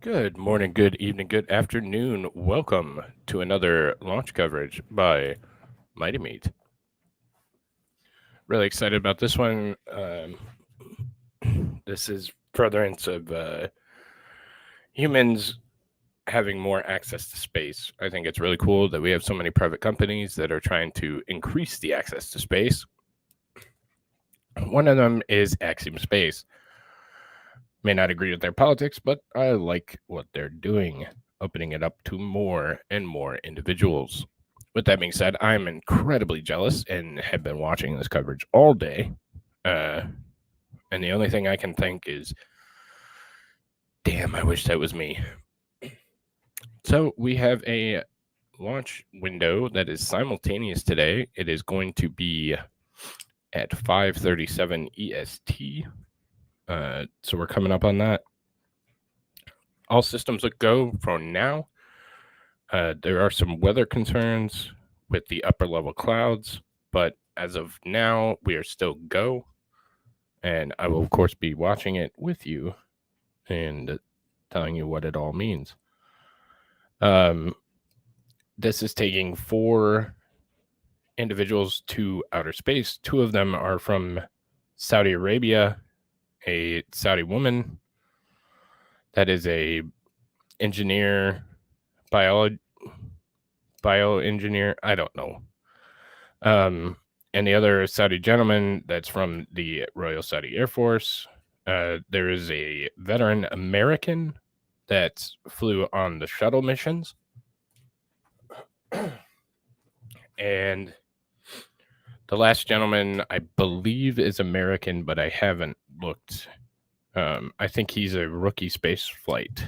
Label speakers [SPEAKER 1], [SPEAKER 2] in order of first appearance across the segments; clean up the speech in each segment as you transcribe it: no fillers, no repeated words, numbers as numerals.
[SPEAKER 1] Good morning, good evening, good afternoon. Welcome to another launch coverage by Mighty Meat. Really excited about this one. This is furtherance of humans having more access to space. I think it's really cool that we have so many private companies that are trying to increase the access to space. One of them is Axiom Space. May not agree with their politics, but I like what they're doing, opening it up to more and more individuals. With that being said, I'm incredibly jealous and have been watching this coverage all day. And the only thing I can think is, damn, I wish that was me. So we have a launch window that is simultaneous today. It is going to be at 5:37 EST. So we're coming up on that. All systems look go for now. There are some weather concerns with the upper level clouds, but as of now, we are still go. And I will, of course, be watching it with you and telling you what it all means. This is taking 4 individuals to outer space. 2 of them are from Saudi Arabia, a Saudi woman that is a engineer, bioengineer, I don't know. And the other Saudi gentleman that's from the Royal Saudi Air Force. There is a veteran American that flew on the shuttle missions. And the last gentleman, I believe, is American, but I haven't looked. I think he's a rookie space flight.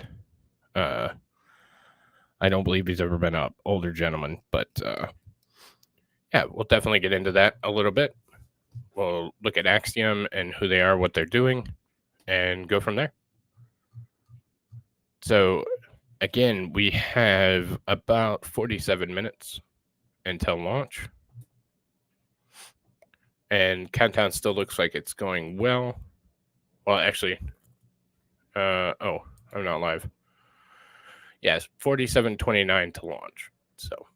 [SPEAKER 1] I don't believe he's ever been an older gentleman, but yeah, we'll definitely get into that a little bit. We'll look at Axiom and who they are, what they're doing, and go from there. So, again, we have about 47 minutes until launch. And countdown still looks like it's going well. Well, actually, I'm not live. Yes, 47:29 to launch. So,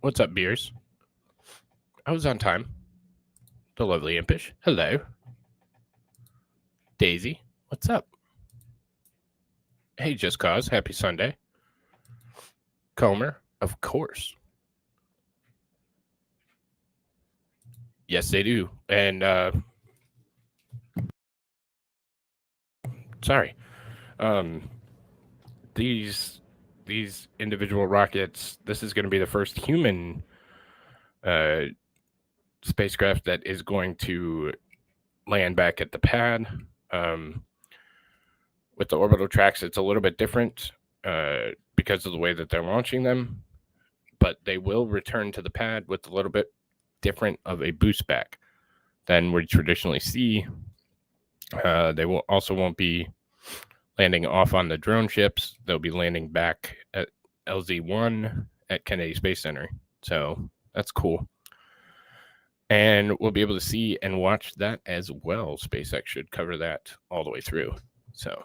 [SPEAKER 1] what's up, beers? I was on time. The lovely Impish. Hello. Daisy. What's up? Hey, Just Cause. Happy Sunday. Comer. Of course. Yes, they do. And, sorry. These individual rockets, this is going to be the first human spacecraft that is going to land back at the pad. With the orbital tracks, it's a little bit different because of the way that they're launching them, but they will return to the pad with a little bit different of a boost back than we traditionally see. They won't be landing off on the drone ships. They'll be landing back at LZ-1 at Kennedy Space Center. So that's cool. And we'll be able to see and watch that as well. SpaceX should cover that all the way through. So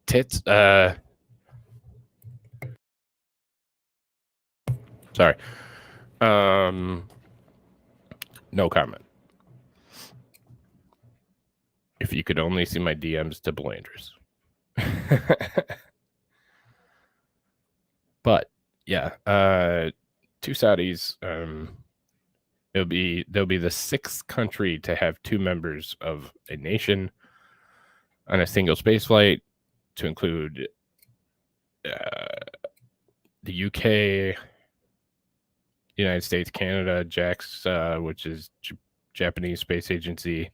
[SPEAKER 1] tits, sorry. No comment. If you could only see my DMs to Blandress. But yeah, 2 Saudis. They'll be the 6th country to have 2 members of a nation on a single space flight, to include the UK, United States, Canada, JAXA, which is Japanese Space Agency,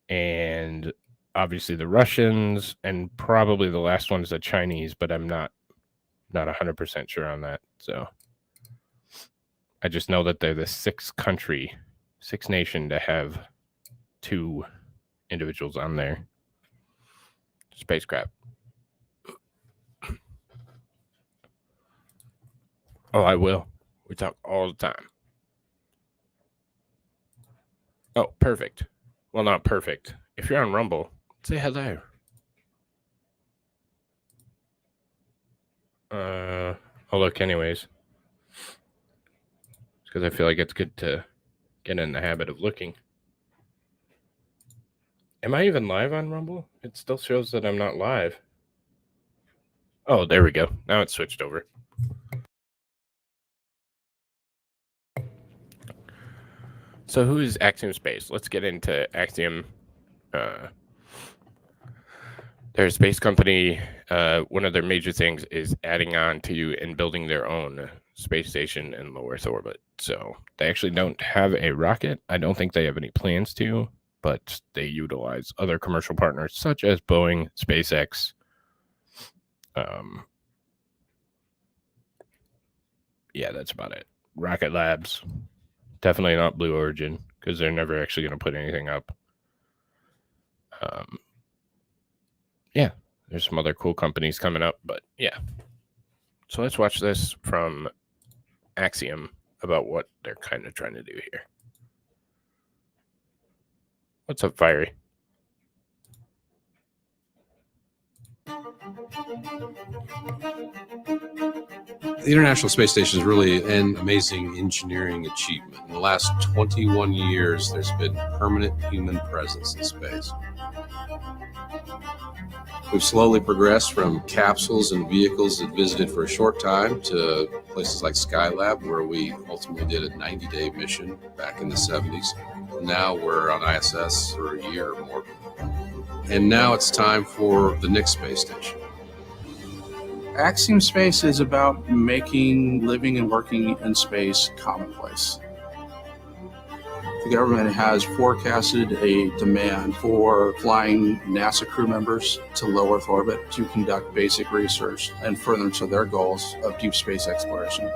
[SPEAKER 1] and obviously the Russians, and probably the last one is the Chinese, but I'm not 100% sure on that. So I just know that they're the 6th nation to have 2 individuals on their spacecraft. Oh, I will. We talk all the time. Oh, perfect. Well, not perfect. If you're on Rumble, say hello. I'll look anyways. Because I feel like it's good to get in the habit of looking. Am I even live on Rumble? It still shows that I'm not live. Oh, there we go. Now it's switched over. So who is Axiom Space? Let's get into Axiom. They're a space company. One of their major things is adding on to and building their own space station in low Earth orbit. So they actually don't have a rocket. I don't think they have any plans to, but they utilize other commercial partners such as Boeing, SpaceX. Yeah, that's about it. Rocket Labs. Definitely not Blue Origin because they're never actually going to put anything up. Yeah, there's some other cool companies coming up, but yeah. So let's watch this from Axiom about what they're kind of trying to do here. What's up, Fiery?
[SPEAKER 2] The International Space Station is really an amazing engineering achievement. In the last 21 years, there's been permanent human presence in space. We've slowly progressed from capsules and vehicles that visited for a short time to places like Skylab, where we ultimately did a 90-day mission back in the 70s. Now we're on ISS for a year or more. And now it's time for the next space station.
[SPEAKER 3] Axiom Space is about making living and working in space commonplace. The government has forecasted a demand for flying NASA crew members to low Earth orbit to conduct basic research and furtherance of their goals of deep space exploration.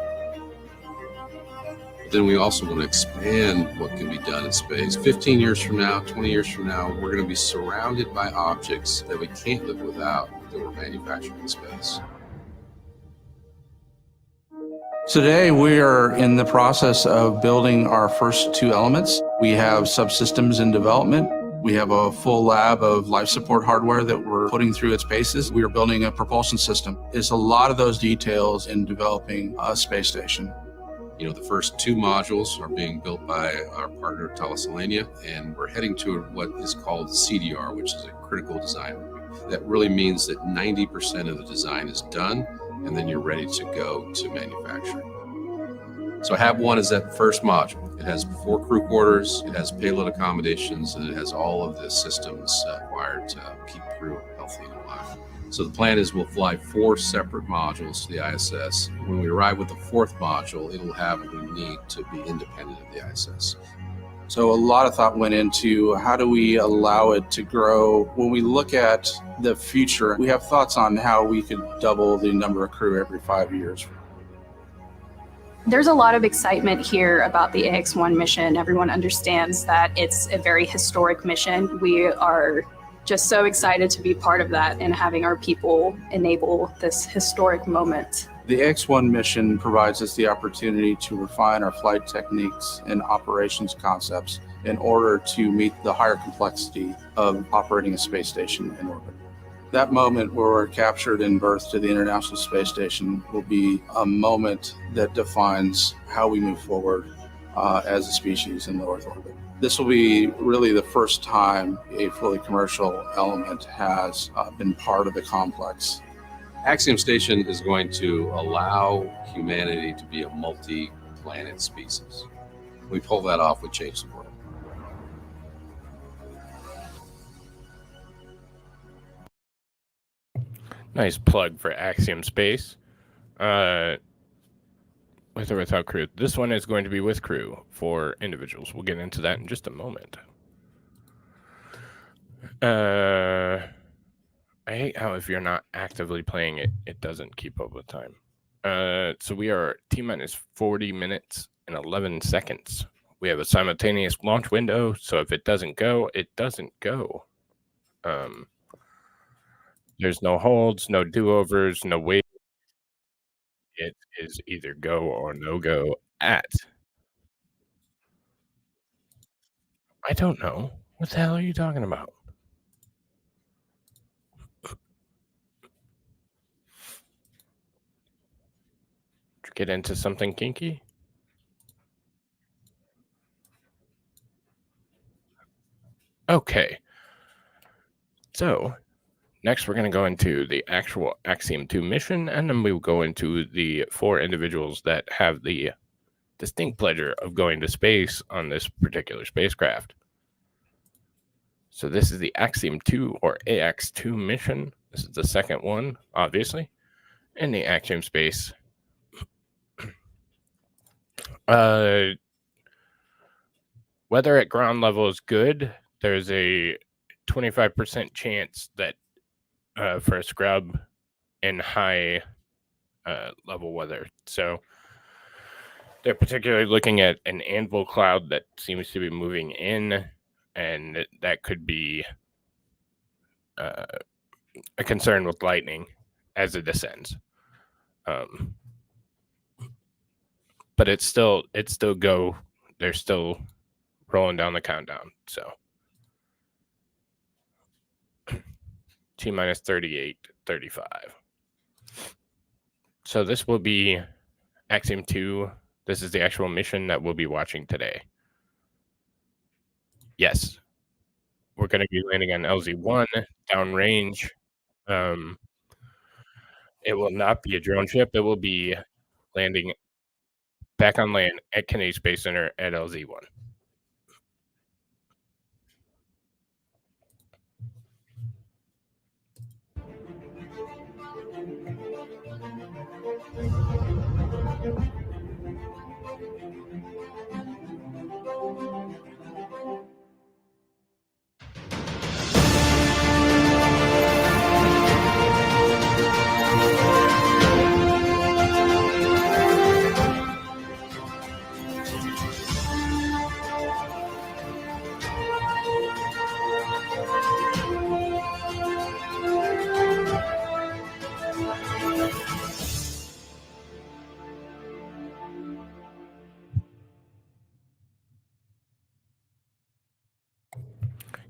[SPEAKER 2] Then we also want to expand what can be done in space. 15 years from now, 20 years from now, we're going to be surrounded by objects that we can't live without that we're manufacturing in space.
[SPEAKER 3] Today, we are in the process of building our first two elements. We have subsystems in development. We have a full lab of life support hardware that we're putting through its paces. We are building a propulsion system. It's a lot of those details in developing a space station.
[SPEAKER 2] You know, the first two modules are being built by our partner Telecom, and we're heading to what is called CDR, which is a critical design review. That really means that 90% of the design is done, and then you're ready to go to manufacturing. So HAB 1 is that first module. It has 4 crew quarters, it has payload accommodations, and it has all of the systems required to keep crew healthy and alive. So the plan is we'll fly 4 separate modules to the ISS. When we arrive with the 4th module, it'll have what we need to be independent of the ISS.
[SPEAKER 3] So a lot of thought went into how do we allow it to grow. When we look at the future, we have thoughts on how we could double the number of crew every 5 years.
[SPEAKER 4] There's a lot of excitement here about the AX-1 mission. Everyone understands that it's a very historic mission. We are just so excited to be part of that and having our people enable this historic moment.
[SPEAKER 3] The AX-1 mission provides us the opportunity to refine our flight techniques and operations concepts in order to meet the higher complexity of operating a space station in orbit. That moment where we're captured and birthed to the International Space Station will be a moment that defines how we move forward as a species in low Earth orbit. This will be really the first time a fully commercial element has been part of the complex.
[SPEAKER 2] Axiom Station is going to allow humanity to be a multi-planet species. We pull that off, we change the world.
[SPEAKER 1] Nice plug for Axiom Space. With or without crew. This one is going to be with crew for individuals. We'll get into that in just a moment. I hate how if you're not actively playing it, it doesn't keep up with time. So we are T-minus 40 minutes and 11 seconds. We have a simultaneous launch window, so if it doesn't go, it doesn't go. There's no holds, no do-overs, no wait. it is either go or no go at. I don't know. What the hell are you talking about? Did you get into something kinky? Okay. So next we're going to go into the actual Axiom 2 mission, and then we will go into the 4 individuals that have the distinct pleasure of going to space on this particular spacecraft. So this is the Axiom 2 or AX2 mission. This is the second one, obviously, in the Axiom space. Weather at ground level is good. There's a 25% chance that for a scrub in high level weather. So they're particularly looking at an anvil cloud that seems to be moving in, and that could be a concern with lightning as it descends. But it's still go. They're still rolling down the countdown. So T minus 38, 35. So this will be Axiom 2. This is the actual mission that we'll be watching today. Yes. We're going to be landing on LZ1 downrange. It will not be a drone ship. It will be landing back on land at Kennedy Space Center at LZ1.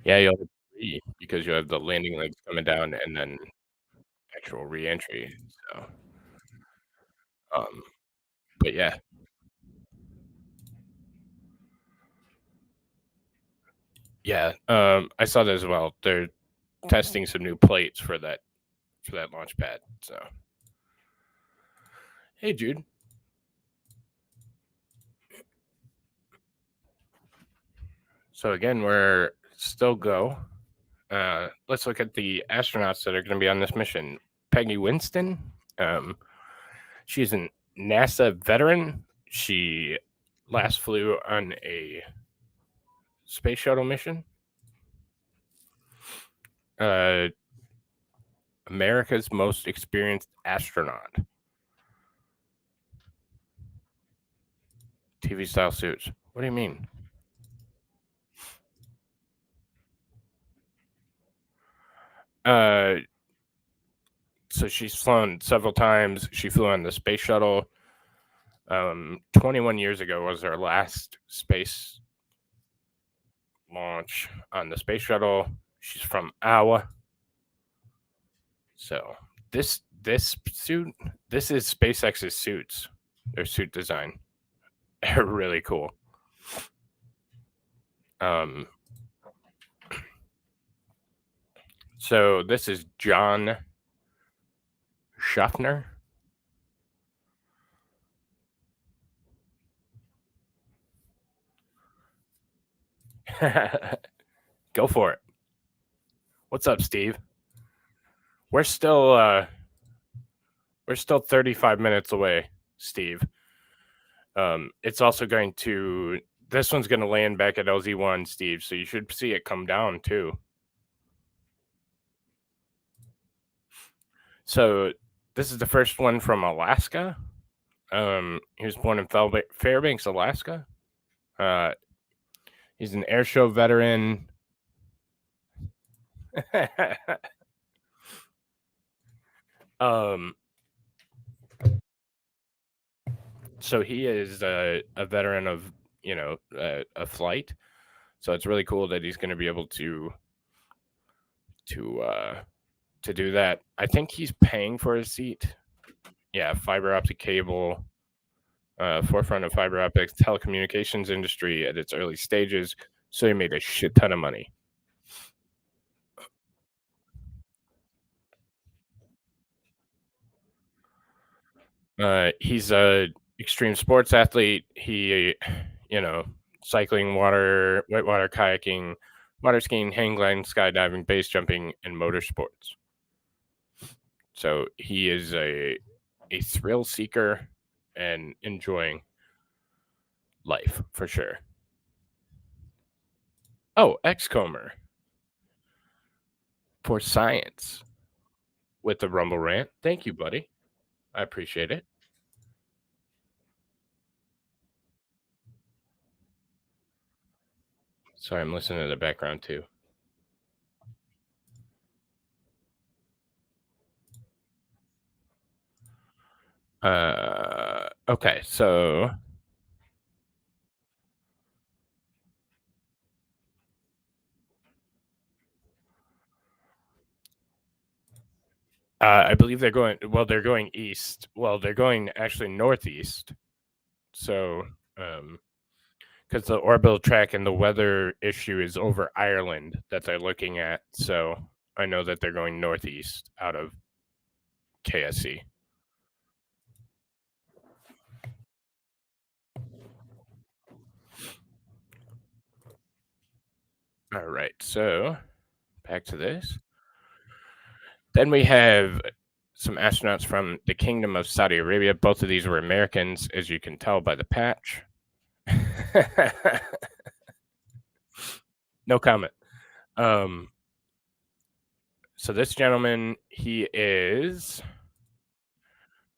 [SPEAKER 1] Yeah, you'll have 3 because you have the landing legs coming down and then actual re-entry. So, but yeah. Yeah, I saw that as well. They're testing some new plates for that launch pad. So, hey, Jude. So again, we're still go. Let's look at the astronauts that are going to be on this mission. Peggy Whitson. She's a NASA veteran. She last flew on a space shuttle mission. America's most experienced astronaut. TV style suits. What do you mean? So she's flown several times. She flew on the space shuttle. 21 years ago was her last space launch on the space shuttle. She's from Iowa. So this suit, this is SpaceX's suits. Their suit design. They're really cool. So this is John Shoffner. Go for it. What's up, Steve? We're still 35 minutes away, Steve. It's also going to, this one's going to land back at LZ1, Steve, so you should see it come down too. So this is the first one from Alaska. He was born in Fairbanks, Alaska. He's an air show veteran. So he is a veteran of, a flight. So it's really cool that he's going to be able to uh, to do that. I think he's paying for his seat. Yeah, fiber optic cable, forefront of fiber optics telecommunications industry at its early stages. So he made a shit ton of money. He's a extreme sports athlete. He, cycling, whitewater kayaking, water skiing, hang gliding, skydiving, base jumping, and motorsports. So he is a thrill seeker and enjoying life for sure. Oh, Xcomer for science with the Rumble rant. Thank you, buddy. I appreciate it. Sorry, I'm listening to the background too. Okay, so I believe they're going east. Well, they're going actually northeast. So, because the orbital track and the weather issue is over Ireland that they're looking at. So I know that they're going northeast out of KSC. All right, so back to this. Then we have some astronauts from the Kingdom of Saudi Arabia. Both of these were Americans, as you can tell by the patch. No comment. So this gentleman, he is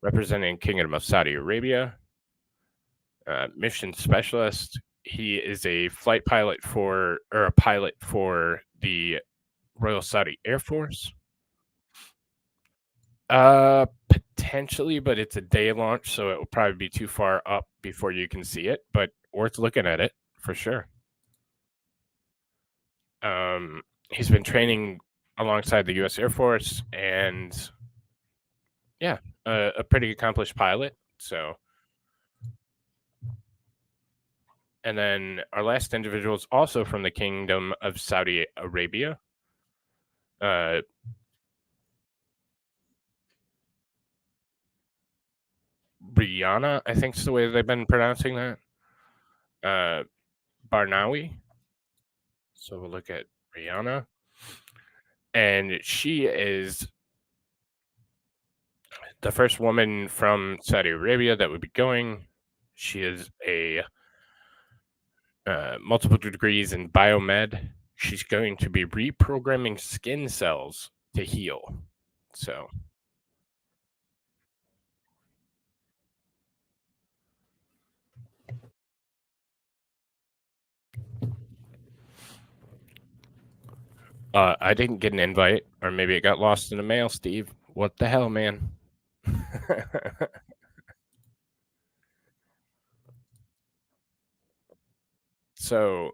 [SPEAKER 1] representing Kingdom of Saudi Arabia, mission specialist. He is a pilot for the Royal Saudi Air Force. Potentially, but it's a day launch, so it will probably be too far up before you can see it, but worth looking at it for sure. He's been training alongside the U.S. Air Force, and yeah, a pretty accomplished pilot. So, and then our last individual is also from the Kingdom of Saudi Arabia. Brianna, I think is the way they've been pronouncing that. Barnawi. So we'll look at Brianna. And she is the first woman from Saudi Arabia that would be going. She is a multiple degrees in biomed. She's going to be reprogramming skin cells to heal. So I didn't get an invite, or maybe it got lost in the mail, Steve. What the hell, man? So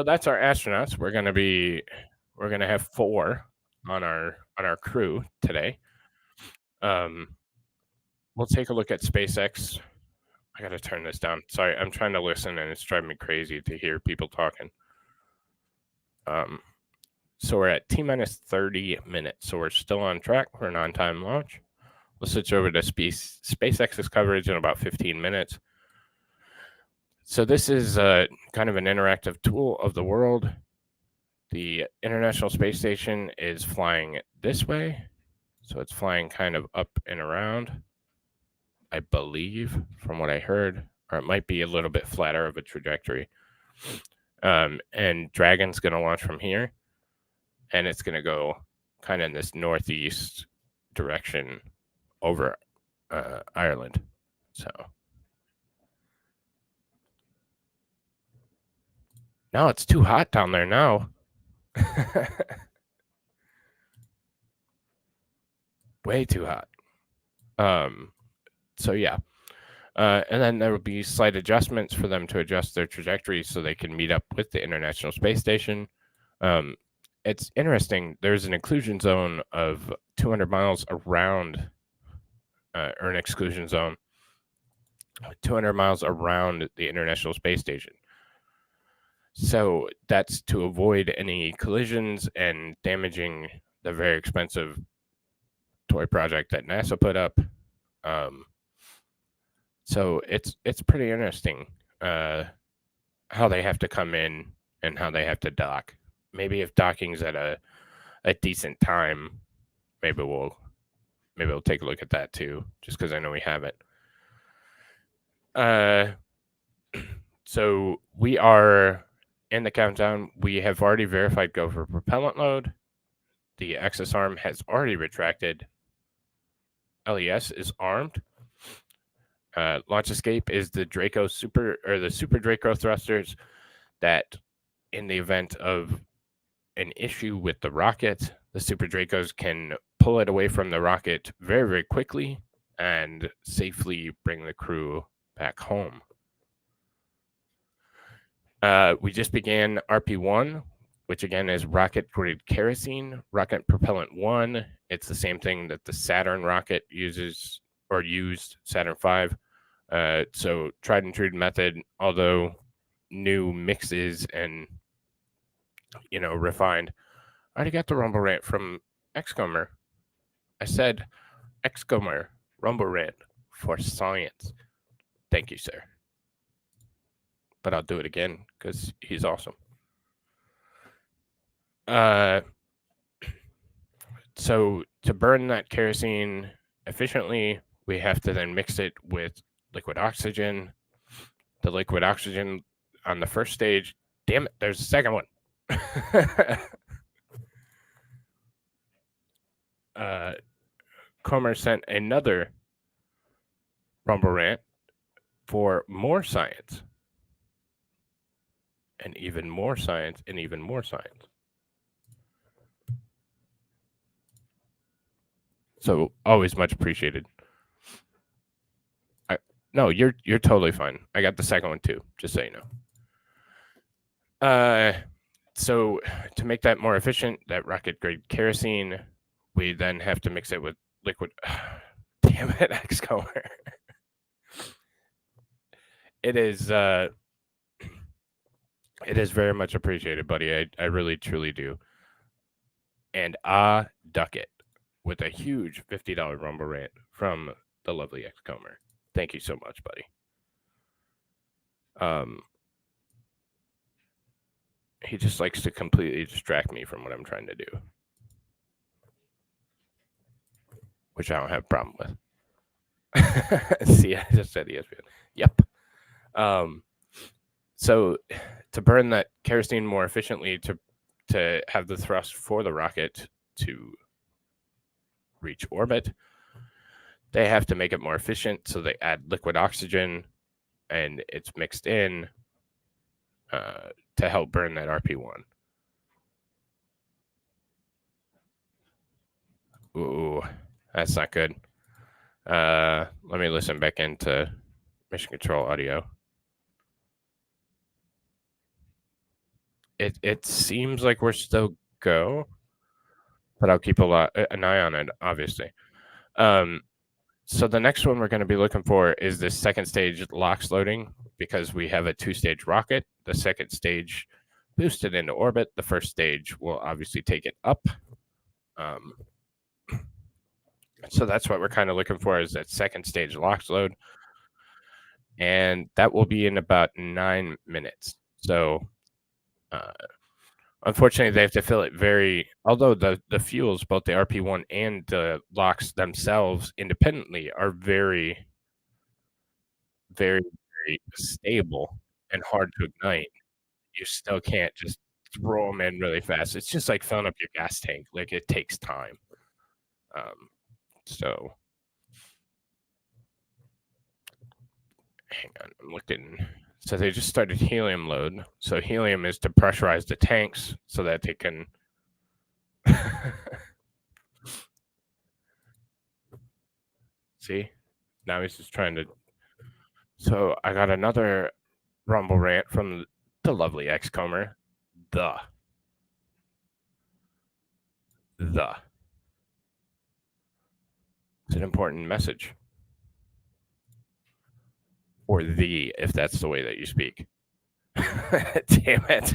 [SPEAKER 1] that's our astronauts. We're gonna have 4 on our crew today. We'll take a look at SpaceX. I gotta turn this down. Sorry, I'm trying to listen and it's driving me crazy to hear people talking. So we're at T-minus 30 minutes. So we're still on track for an on-time launch. We'll switch over to SpaceX's coverage in about 15 minutes. So this is kind of an interactive tool of the world. The International Space Station is flying this way. So it's flying kind of up and around, I believe, from what I heard, or it might be a little bit flatter of a trajectory. And Dragon's going to launch from here, and it's going to go kind of in this northeast direction over Ireland. So now it's too hot down there now. Way too hot. So yeah. And then there will be slight adjustments for them to adjust their trajectory so they can meet up with the International Space Station. It's interesting. There's an inclusion zone of 200 miles around, or an exclusion zone 200 miles around the International Space Station. So that's to avoid any collisions and damaging the very expensive toy project that NASA put up. So it's pretty interesting how they have to come in and how they have to dock. Maybe if docking's at a decent time, maybe we'll take a look at that too, just because I know we have it. So we are in the countdown. We have already verified go for propellant load. The Axis arm has already retracted. LES is armed. Launch escape is the Draco Super Draco thrusters that, in the event of an issue with the rocket, the Super Dracos can pull it away from the rocket very, very quickly and safely bring the crew back home. We just began RP1, which again is rocket grade kerosene, rocket propellant 1. It's the same thing that the Saturn rocket uses or used, Saturn V. So tried and true method, although new mixes and, refined. I already got the rumble rant from Xcomer. I said, Xcomer, rumble rant for science. Thank you, sir. But I'll do it again because he's awesome. So to burn that kerosene efficiently, we have to then mix it with liquid oxygen. The liquid oxygen on the first stage, damn it, there's a second one. Comer sent another rumble rant for more science. And even more science, and even more science. So always much appreciated. No, you're totally fine. I got the second one too, just so you know. So to make that more efficient, that rocket grade kerosene, we then have to mix it with liquid. Damn it, Xcomer. It is very much appreciated, buddy. I really truly do. And duck it with a huge $50 rumble rant from the lovely Xcomer. Thank you so much, buddy. He just likes to completely distract me from what I'm trying to do, which I don't have a problem with. See, I just said ESPN. Yep. So to burn that kerosene more efficiently, to have the thrust for the rocket to reach orbit, they have to make it more efficient. So they add liquid oxygen, and it's mixed in to help burn that RP1. Ooh, that's not good. Let me listen back into mission control audio. It seems like we're still go, but I'll keep an eye on it, obviously. So the next one we're going to be looking for is this second stage LOX loading, because we have a 2-stage rocket. The second stage boosted into orbit. The first stage will obviously take it up. So that's what we're kind of looking for, is that second stage LOX load. And that will be in about 9 minutes. So unfortunately, they have to fill it although the fuels, both the RP1 and the LOX themselves independently, are very, very, very stable and hard to ignite. You still can't just throw them in really fast. It's just like filling up your gas tank. Like, it takes time. So hang on, I'm looking. So they just started helium load. So helium is to pressurize the tanks so that they can. See, now he's just trying to So I got another rumble rant from the lovely X-Comer. It's an important message. Or if that's the way that you speak. Damn it.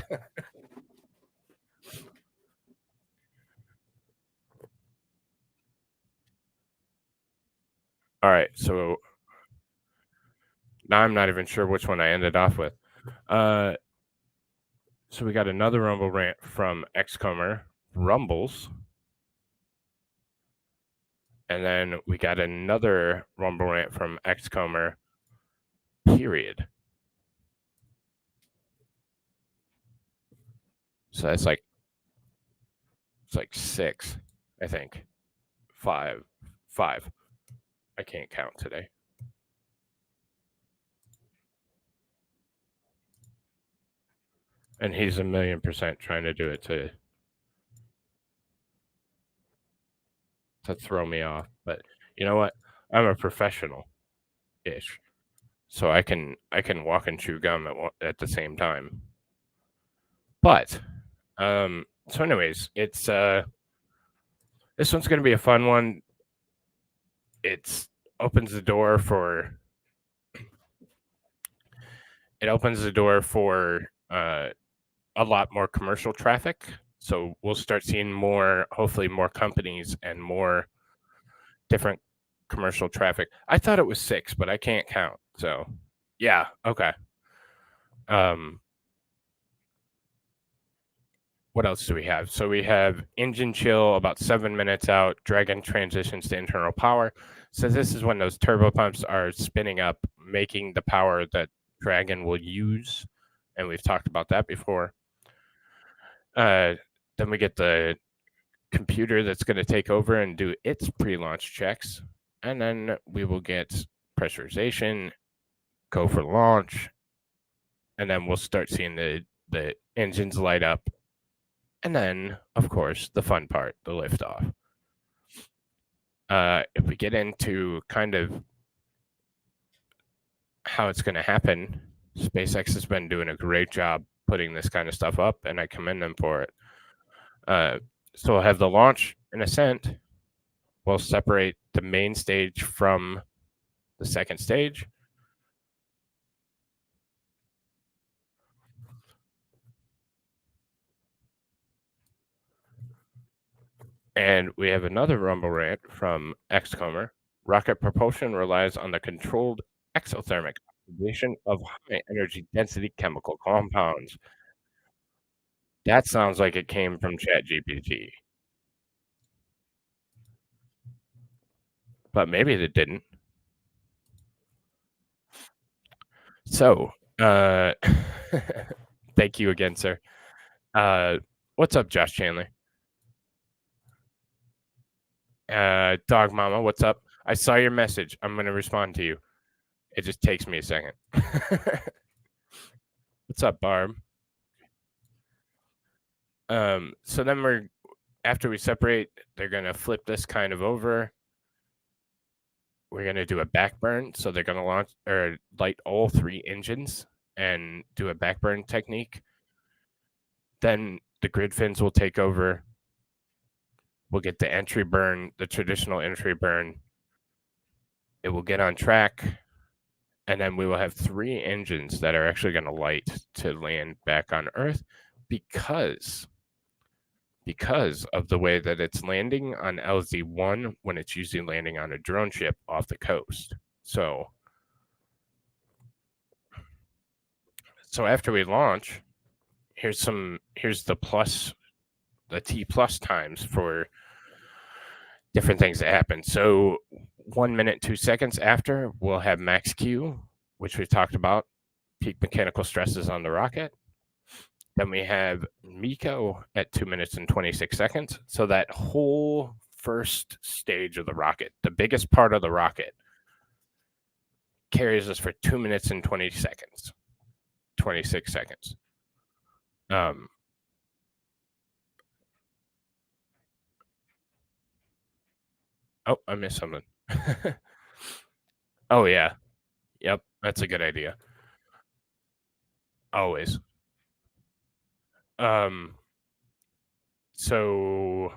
[SPEAKER 1] All right, so now I'm not even sure which one I ended off with. So we got another rumble rant from X-Comer, Rumbles. And then we got another rumble rant from X-Comer, period. So that's like, it's like 6, I think. 5. I can't count today. And he's 1,000,000% trying to do it to throw me off. But you know what? I'm a professional-ish. So I can walk and chew gum at the same time. But so anyways, it's this one's going to be a fun one. It opens the door for a lot more commercial traffic. So we'll start seeing hopefully more companies and more different commercial traffic. I thought it was 6, but I can't count. So yeah, okay. What else do we have? So we have engine chill about 7 minutes out. Dragon transitions to internal power. So this is when those turbo pumps are spinning up, making the power that Dragon will use. And we've talked about that before. Then we get the computer that's going to take over and do its pre-launch checks. And then we will get pressurization, go for launch. And then we'll start seeing the engines light up. And then, of course, the fun part, the liftoff. If we get into kind of how it's going to happen, SpaceX has been doing a great job putting this kind of stuff up, and I commend them for it. So we'll have the launch and ascent. We'll separate the main stage from the second stage. And we have another rumble rant from X-Comer. Rocket propulsion relies on the controlled exothermic oxidation of high energy density chemical compounds. That sounds like it came from ChatGPT. But maybe it didn't. So, thank you again, sir. What's up, Josh Chandler? Dog Mama, what's up? I saw your message. I'm going to respond to you. It just takes me a second. What's up, Barb? So then after we separate, they're going to flip this kind of over. We're going to do a backburn. So they're going to launch or light all 3 engines and do a backburn technique. Then the grid fins will take over. We'll get the entry burn, the traditional entry burn. It will get on track. And then we will have 3 engines that are actually going to light to land back on Earth because of the way that it's landing on LZ-1 when it's usually landing on a drone ship off the coast. So after we launch, here's the T plus times for different things that happen. So 1 minute, 2 seconds after, we'll have max Q, which we've talked about, peak mechanical stresses on the rocket. Then we have MECO at 2 minutes and 26 seconds. So that whole first stage of the rocket, the biggest part of the rocket, carries us for 2 minutes and 26 seconds. Oh, I missed something. Oh, yeah. Yep. That's a good idea. Always. So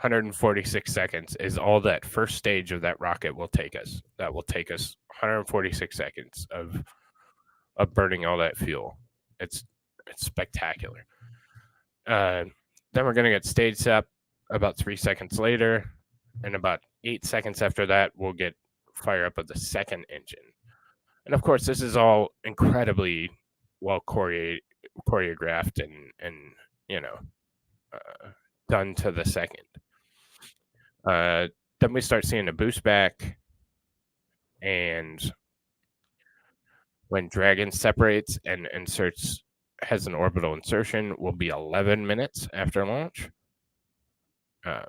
[SPEAKER 1] 146 seconds is all that first stage of that rocket will take us. That will take us 146 seconds of burning all that fuel. It's spectacular. Then we're gonna get stage up about 3 seconds later, and about 8 seconds after that, we'll get fire up of the second engine. And of course, this is all incredibly well choreographed and done to the second. Then we start seeing a boost back, and when Dragon separates and has an orbital insertion, will be 11 minutes after launch. And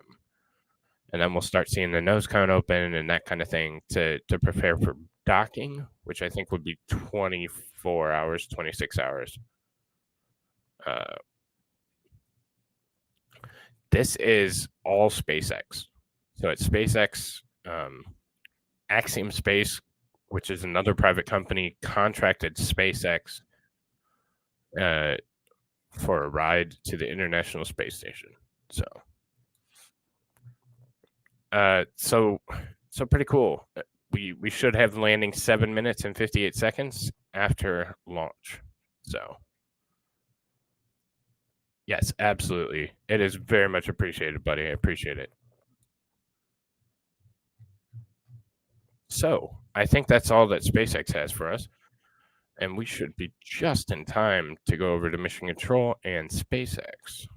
[SPEAKER 1] then we'll start seeing the nose cone open and that kind of thing to prepare for docking, which I think would be 24 hours, 26 hours. This is all SpaceX. So it's SpaceX, Axiom Space, which is another private company, contracted SpaceX for a ride to the International Space Station. So pretty cool. We should have landing 7 minutes and 58 seconds after launch. So yes, absolutely. It is very much appreciated, buddy. I appreciate it. So I think that's all that SpaceX has for us. And we should be just in time to go over to Mission Control and SpaceX.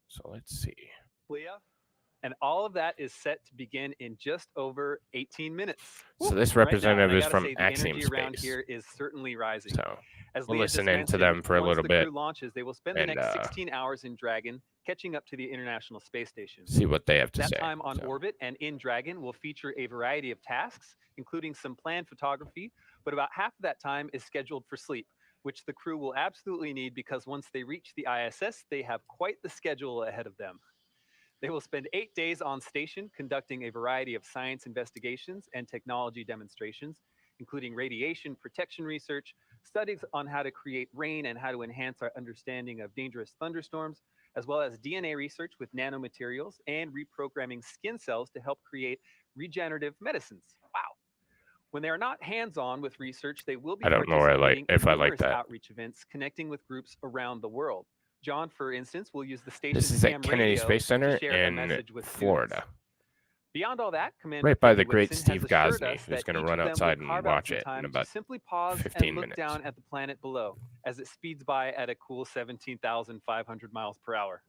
[SPEAKER 1] So let's see.
[SPEAKER 5] Leah, and all of that is set to begin in just over 18 minutes.
[SPEAKER 1] So this representative is from Axiom Space.
[SPEAKER 5] Around here is certainly rising.
[SPEAKER 1] So
[SPEAKER 5] As
[SPEAKER 1] we'll
[SPEAKER 5] Leah
[SPEAKER 1] listen
[SPEAKER 5] just
[SPEAKER 1] in to
[SPEAKER 5] mentioned,
[SPEAKER 1] them for a
[SPEAKER 5] once
[SPEAKER 1] little
[SPEAKER 5] the
[SPEAKER 1] bit.
[SPEAKER 5] crew launches, they will spend the next 16 hours in Dragon, catching up to the International Space Station.
[SPEAKER 1] See what they have to say.
[SPEAKER 5] That time on orbit and in Dragon will feature a variety of tasks, including some planned photography, but about half of that time is scheduled for sleep, which the crew will absolutely need because once they reach the ISS, they have quite the schedule ahead of them. They will spend 8 days on station conducting a variety of science investigations and technology demonstrations, including radiation protection research, studies on how to create rain and how to enhance our understanding of dangerous thunderstorms, as well as DNA research with nanomaterials and reprogramming skin cells to help create regenerative medicines. Wow. When they are not hands-on with research, they will be participating in numerous outreach events connecting with groups around the world. John, for instance, will use the station's
[SPEAKER 1] This is at Kennedy Space Center in Florida.
[SPEAKER 5] Students. Beyond all that, Commander
[SPEAKER 1] Right by
[SPEAKER 5] Peggy
[SPEAKER 1] the great
[SPEAKER 5] Whitson
[SPEAKER 1] Steve
[SPEAKER 5] has assured
[SPEAKER 1] Gosney,
[SPEAKER 5] us
[SPEAKER 1] who's
[SPEAKER 5] that
[SPEAKER 1] going to
[SPEAKER 5] each
[SPEAKER 1] run
[SPEAKER 5] of them
[SPEAKER 1] outside
[SPEAKER 5] will
[SPEAKER 1] and
[SPEAKER 5] carve out
[SPEAKER 1] watch
[SPEAKER 5] some
[SPEAKER 1] it
[SPEAKER 5] time
[SPEAKER 1] in
[SPEAKER 5] to
[SPEAKER 1] about
[SPEAKER 5] simply pause
[SPEAKER 1] 15
[SPEAKER 5] and look
[SPEAKER 1] minutes.
[SPEAKER 5] down at the planet below as it speeds by at a cool 17,500 miles per hour.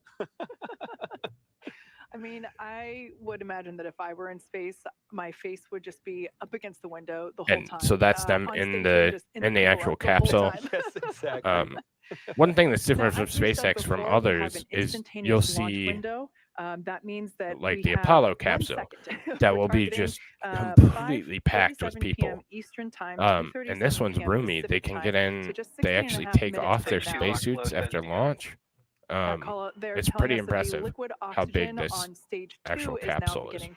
[SPEAKER 6] I mean, I would imagine that if I were in space, my face would just be up against the window the whole time.
[SPEAKER 1] And so that's them in the actual capsule.
[SPEAKER 5] Yes, exactly.
[SPEAKER 1] One thing that's different
[SPEAKER 6] Now,
[SPEAKER 1] from
[SPEAKER 6] as we said
[SPEAKER 1] SpaceX from
[SPEAKER 6] before, we have
[SPEAKER 1] others
[SPEAKER 6] an
[SPEAKER 1] is
[SPEAKER 6] instantaneous
[SPEAKER 1] you'll
[SPEAKER 6] launch
[SPEAKER 1] see
[SPEAKER 6] window. That means that
[SPEAKER 1] like
[SPEAKER 6] we
[SPEAKER 1] the
[SPEAKER 6] have
[SPEAKER 1] Apollo
[SPEAKER 6] 1
[SPEAKER 1] capsule
[SPEAKER 6] second.
[SPEAKER 1] that
[SPEAKER 6] We're
[SPEAKER 1] will be
[SPEAKER 6] targeting,
[SPEAKER 1] just completely packed with
[SPEAKER 6] 5:37
[SPEAKER 1] people.
[SPEAKER 6] p.m. Eastern time,
[SPEAKER 1] And this
[SPEAKER 6] 2:37
[SPEAKER 1] one's
[SPEAKER 6] p.m.
[SPEAKER 1] roomy. They
[SPEAKER 6] Pacific
[SPEAKER 1] can
[SPEAKER 6] time.
[SPEAKER 1] get in.
[SPEAKER 6] So just
[SPEAKER 1] They
[SPEAKER 6] 16 and a
[SPEAKER 1] actually
[SPEAKER 6] half
[SPEAKER 1] take
[SPEAKER 6] minutes
[SPEAKER 1] off their
[SPEAKER 6] from now.
[SPEAKER 1] spacesuits after launch.
[SPEAKER 6] They're
[SPEAKER 1] It's
[SPEAKER 6] telling
[SPEAKER 1] pretty
[SPEAKER 6] us that the
[SPEAKER 1] impressive
[SPEAKER 6] liquid
[SPEAKER 1] how big
[SPEAKER 6] oxygen
[SPEAKER 1] this
[SPEAKER 6] on stage 2
[SPEAKER 1] actual
[SPEAKER 6] is now
[SPEAKER 1] capsule is.
[SPEAKER 6] beginning,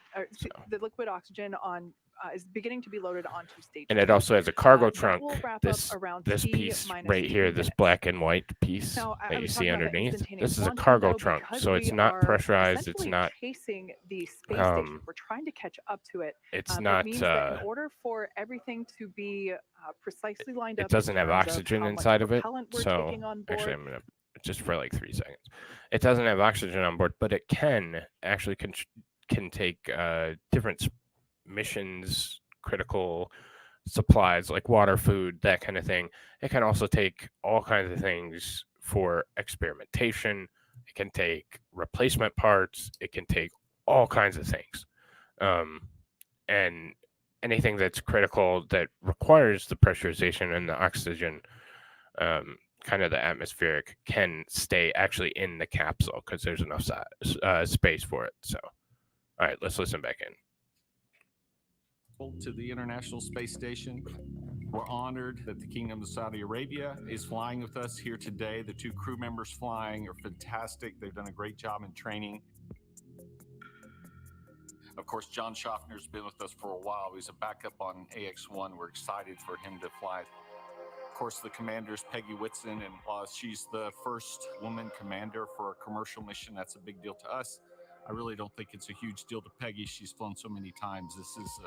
[SPEAKER 6] the liquid oxygen on is beginning to be loaded onto stage
[SPEAKER 1] And
[SPEAKER 6] 2.
[SPEAKER 1] it also has a cargo
[SPEAKER 6] That
[SPEAKER 1] trunk.
[SPEAKER 6] will wrap
[SPEAKER 1] This
[SPEAKER 6] up around
[SPEAKER 1] piece
[SPEAKER 6] T-minus
[SPEAKER 1] right
[SPEAKER 6] 2
[SPEAKER 1] here, this
[SPEAKER 6] minutes.
[SPEAKER 1] black and white piece
[SPEAKER 6] Now, I
[SPEAKER 1] that you
[SPEAKER 6] was
[SPEAKER 1] see
[SPEAKER 6] talking about that
[SPEAKER 1] underneath.
[SPEAKER 6] instantaneous
[SPEAKER 1] This is a
[SPEAKER 6] launch
[SPEAKER 1] cargo
[SPEAKER 6] window
[SPEAKER 1] trunk,
[SPEAKER 6] because
[SPEAKER 1] so it's
[SPEAKER 6] we
[SPEAKER 1] not
[SPEAKER 6] are
[SPEAKER 1] pressurized. It's
[SPEAKER 6] essentially
[SPEAKER 1] not.
[SPEAKER 6] chasing the space station. We're trying to catch up to it.
[SPEAKER 1] It's
[SPEAKER 6] It
[SPEAKER 1] not.
[SPEAKER 6] means that in order for everything to be precisely lined up,
[SPEAKER 1] It doesn't
[SPEAKER 6] in
[SPEAKER 1] have
[SPEAKER 6] terms of
[SPEAKER 1] take
[SPEAKER 6] how much
[SPEAKER 1] inside of it.
[SPEAKER 6] propellant we're
[SPEAKER 1] So
[SPEAKER 6] taking on board,
[SPEAKER 1] actually, I'm gonna just for like 3 seconds. It doesn't have oxygen on board, but it can actually can take different missions, critical supplies like water, food, that kind of thing. It can also take all kinds of things for experimentation. It can take replacement parts. It can take all kinds of things. And anything that's critical that requires the pressurization and the oxygen, kind of the atmospheric, can stay actually in the capsule because there's enough space for it. So, all right, let's listen back in.
[SPEAKER 7] To the International Space Station. We're honored that the Kingdom of Saudi Arabia is flying with us here today. The 2 crew members flying are fantastic. They've done a great job in training. Of course, John Shoffner's been with us for a while. He's a backup on AX-1. We're excited for him to fly. Of course, the commander is Peggy Whitson, and she's the first woman commander for a commercial mission. That's a big deal to us. I really don't think it's a huge deal to Peggy. She's flown so many times. This is,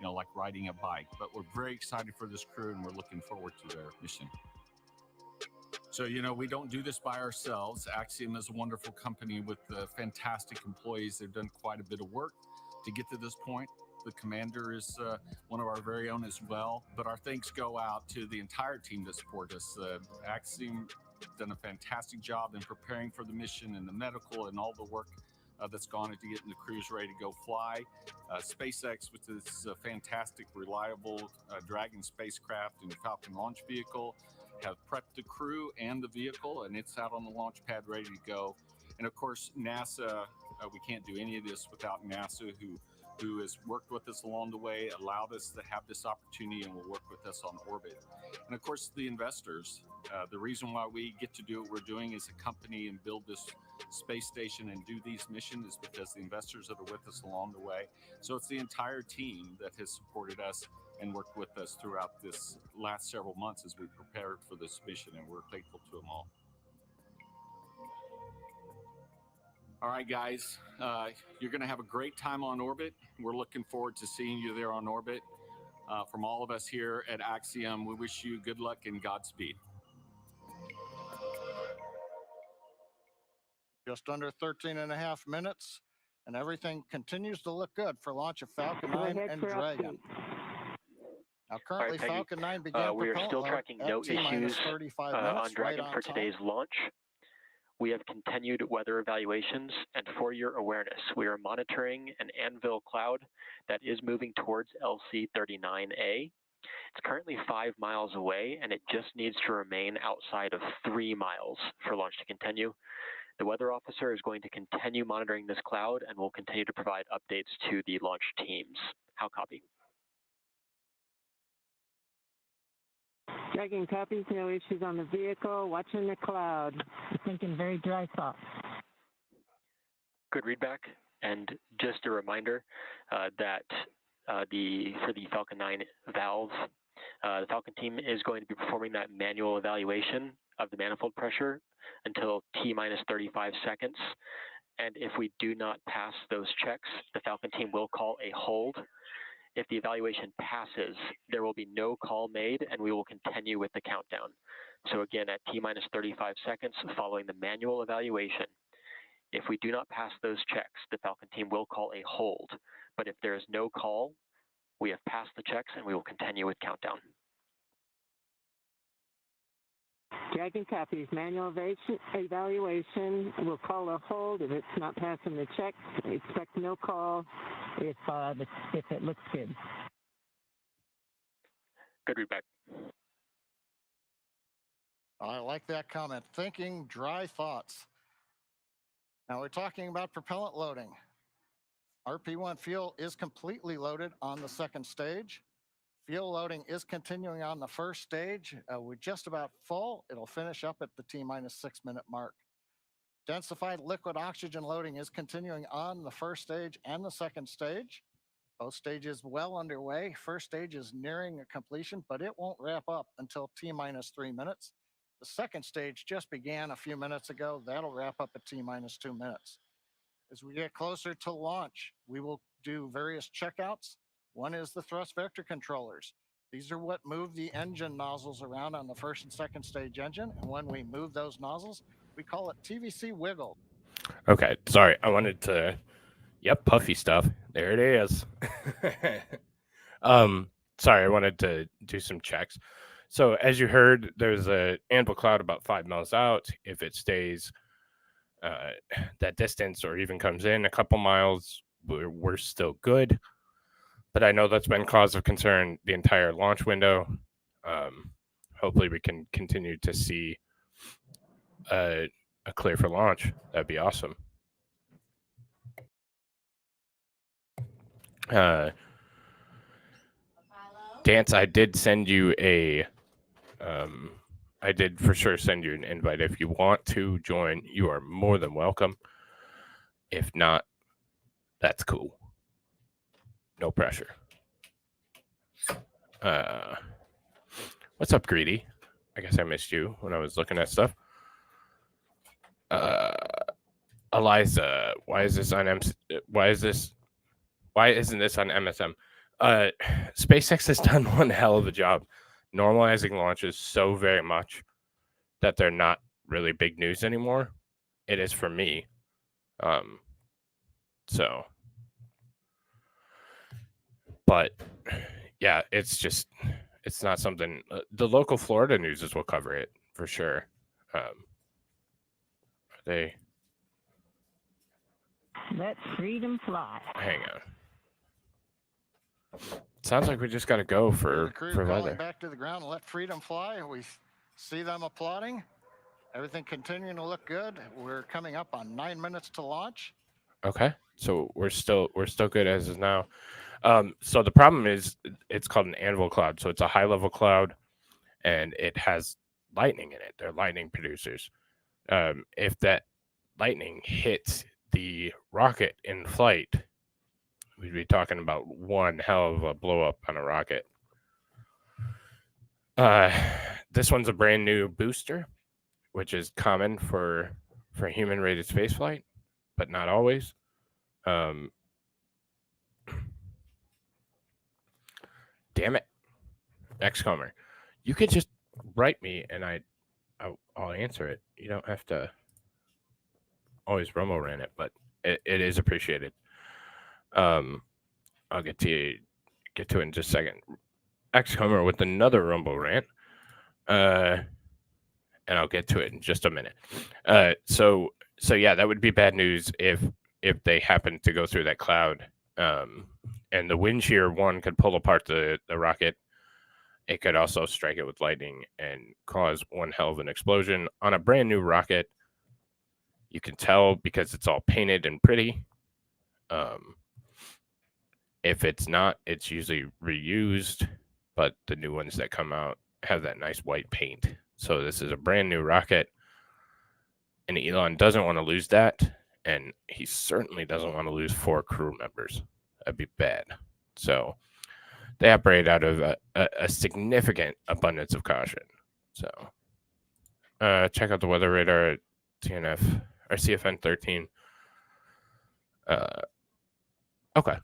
[SPEAKER 7] like riding a bike. But we're very excited for this crew, and we're looking forward to their mission. So, we don't do this by ourselves. Axiom is a wonderful company with fantastic employees. They've done quite a bit of work to get to this point. The commander is one of our very own as well. But our thanks go out to the entire team that support us. Axiom done a fantastic job in preparing for the mission and the medical and all the work that's gone into getting the crews ready to go fly. SpaceX, with this fantastic, reliable Dragon spacecraft and Falcon launch vehicle, have prepped the crew and the vehicle, and it's out on the launch pad ready to go. And of course, NASA, we can't do any of this without NASA, who has worked with us along the way, allowed us to have this opportunity, and will work with us on orbit. And of course, the investors. The reason why we get to do what we're doing as a company and build this space station and do these missions is because the investors that are with us along the way. So it's the entire team that has supported us and worked with us throughout this last several months as we prepared for this mission, and we're thankful to them all. All right, guys, you're going to have a great time on orbit. We're looking forward to seeing you there on orbit. From all of us here at Axiom, we wish you good luck and Godspeed.
[SPEAKER 8] Just under 13 and a half minutes, and everything continues to look good for launch of Falcon 9 and Dragon. Now, currently,
[SPEAKER 9] Peggy,
[SPEAKER 8] Falcon 9 began
[SPEAKER 9] we are still tracking no issues on Dragon for today's launch. We have continued weather evaluations, and for your awareness, we are monitoring an anvil cloud that is moving towards LC-39A. It's currently 5 miles away, and it just needs to remain outside of 3 miles for launch to continue. The weather officer is going to continue monitoring this cloud and will continue to provide updates to the launch teams. How copy?
[SPEAKER 10] Dragon copies, no issues on the vehicle, watching the cloud. Thinking very dry thoughts.
[SPEAKER 9] Good readback. And just a reminder that for the Falcon 9 valve, the Falcon team is going to be performing that manual evaluation of the manifold pressure until T-minus 35 seconds. And if we do not pass those checks, the Falcon team will call a hold. If the evaluation passes, there will be no call made, and we will continue with the countdown. So again, at T-minus 35 seconds following the manual evaluation, if we do not pass those checks, the Falcon team will call a hold. But if there is no call, we have passed the checks, and we will continue with countdown.
[SPEAKER 10] Dragon copies, manual evaluation. We'll call a hold if it's not passing the check. Expect no call if it looks good.
[SPEAKER 9] Good readback.
[SPEAKER 8] I like that comment. Thinking dry thoughts. Now we're talking about propellant loading. RP1 fuel is completely loaded on the second stage. Fuel loading is continuing on the first stage. We're just about full. It'll finish up at the T-minus 6 minute mark. Densified liquid oxygen loading is continuing on the first stage and the second stage. Both stages well underway. First stage is nearing a completion, but it won't wrap up until T-minus 3 minutes. The second stage just began a few minutes ago. That'll wrap up at T-minus 2 minutes. As we get closer to launch, we will do various checkouts. One is the thrust vector controllers. These are what move the engine nozzles around on the first and second stage engine. And when we move those nozzles, we call it TVC wiggle.
[SPEAKER 1] Okay, sorry. I wanted to, puffy stuff. There it is. Sorry, I wanted to do some checks. So as you heard, there's an anvil cloud about 5 miles out. If it stays that distance or even comes in a couple miles, we're still good. But I know that's been cause of concern the entire launch window. Hopefully we can continue to see a clear for launch. That'd be awesome. Dance, I did send you I did for sure send you an invite. If you want to join, you are more than welcome. If not, that's cool. no pressure. What's up, Greedy? I guess I missed you when I was looking at stuff. Eliza, why isn't this on MSM? SpaceX has done one hell of a job normalizing launches so very much that they're not really big news anymore. It is for me. But yeah, it's not something. The local Florida news will cover it for sure. They
[SPEAKER 10] let freedom fly.
[SPEAKER 1] Hang on. Sounds like we just got to go for weather.
[SPEAKER 8] Back to the ground and let freedom fly. We see them applauding. Everything continuing to look good. We're coming up on 9 minutes to launch.
[SPEAKER 1] Okay, so we're still good as is now. So the problem is it's called an anvil cloud. So it's a high level cloud, and it has lightning in it. They're lightning producers. If that lightning hits the rocket in flight, we'd be talking about one hell of a blow up on a rocket. This one's a brand new booster, which is common for human rated spaceflight, but not always. Damn it, XCOMer. You could just write me and I'll answer it. You don't have to always Romo ran it, but it is appreciated. I'll get to it in just a second. XCOMer with another Rumble rant. And I'll get to it in just a minute. So yeah, that would be bad news if they happen to go through that cloud. And the wind shear one could pull apart the rocket. It could also strike it with lightning and cause one hell of an explosion on a brand new rocket. You can tell because it's all painted and pretty. If it's not, it's usually reused, but the new ones that come out have that nice white paint. So this is a brand new rocket, and Elon doesn't want to lose that, and he certainly doesn't want to lose 4 crew members. That'd be bad. So they operate out of a significant abundance of caution. So check out the weather radar at TNF or CFN 13. Okay.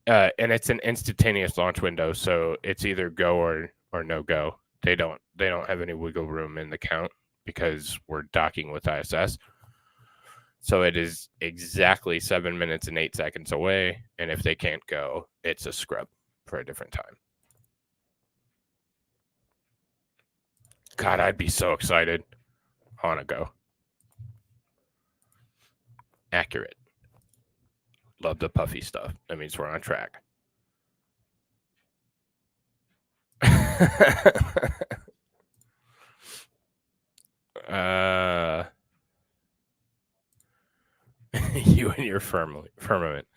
[SPEAKER 1] And it's an instantaneous launch window, so it's either go or no go. They don't have any wiggle room in the count because we're docking with ISS. So it is exactly 7 minutes and 8 seconds away, and if they can't go, it's a scrub for a different time. God, I'd be so excited. I want to go. Accurate. Love the puffy stuff. That means we're on track. You and your firmament.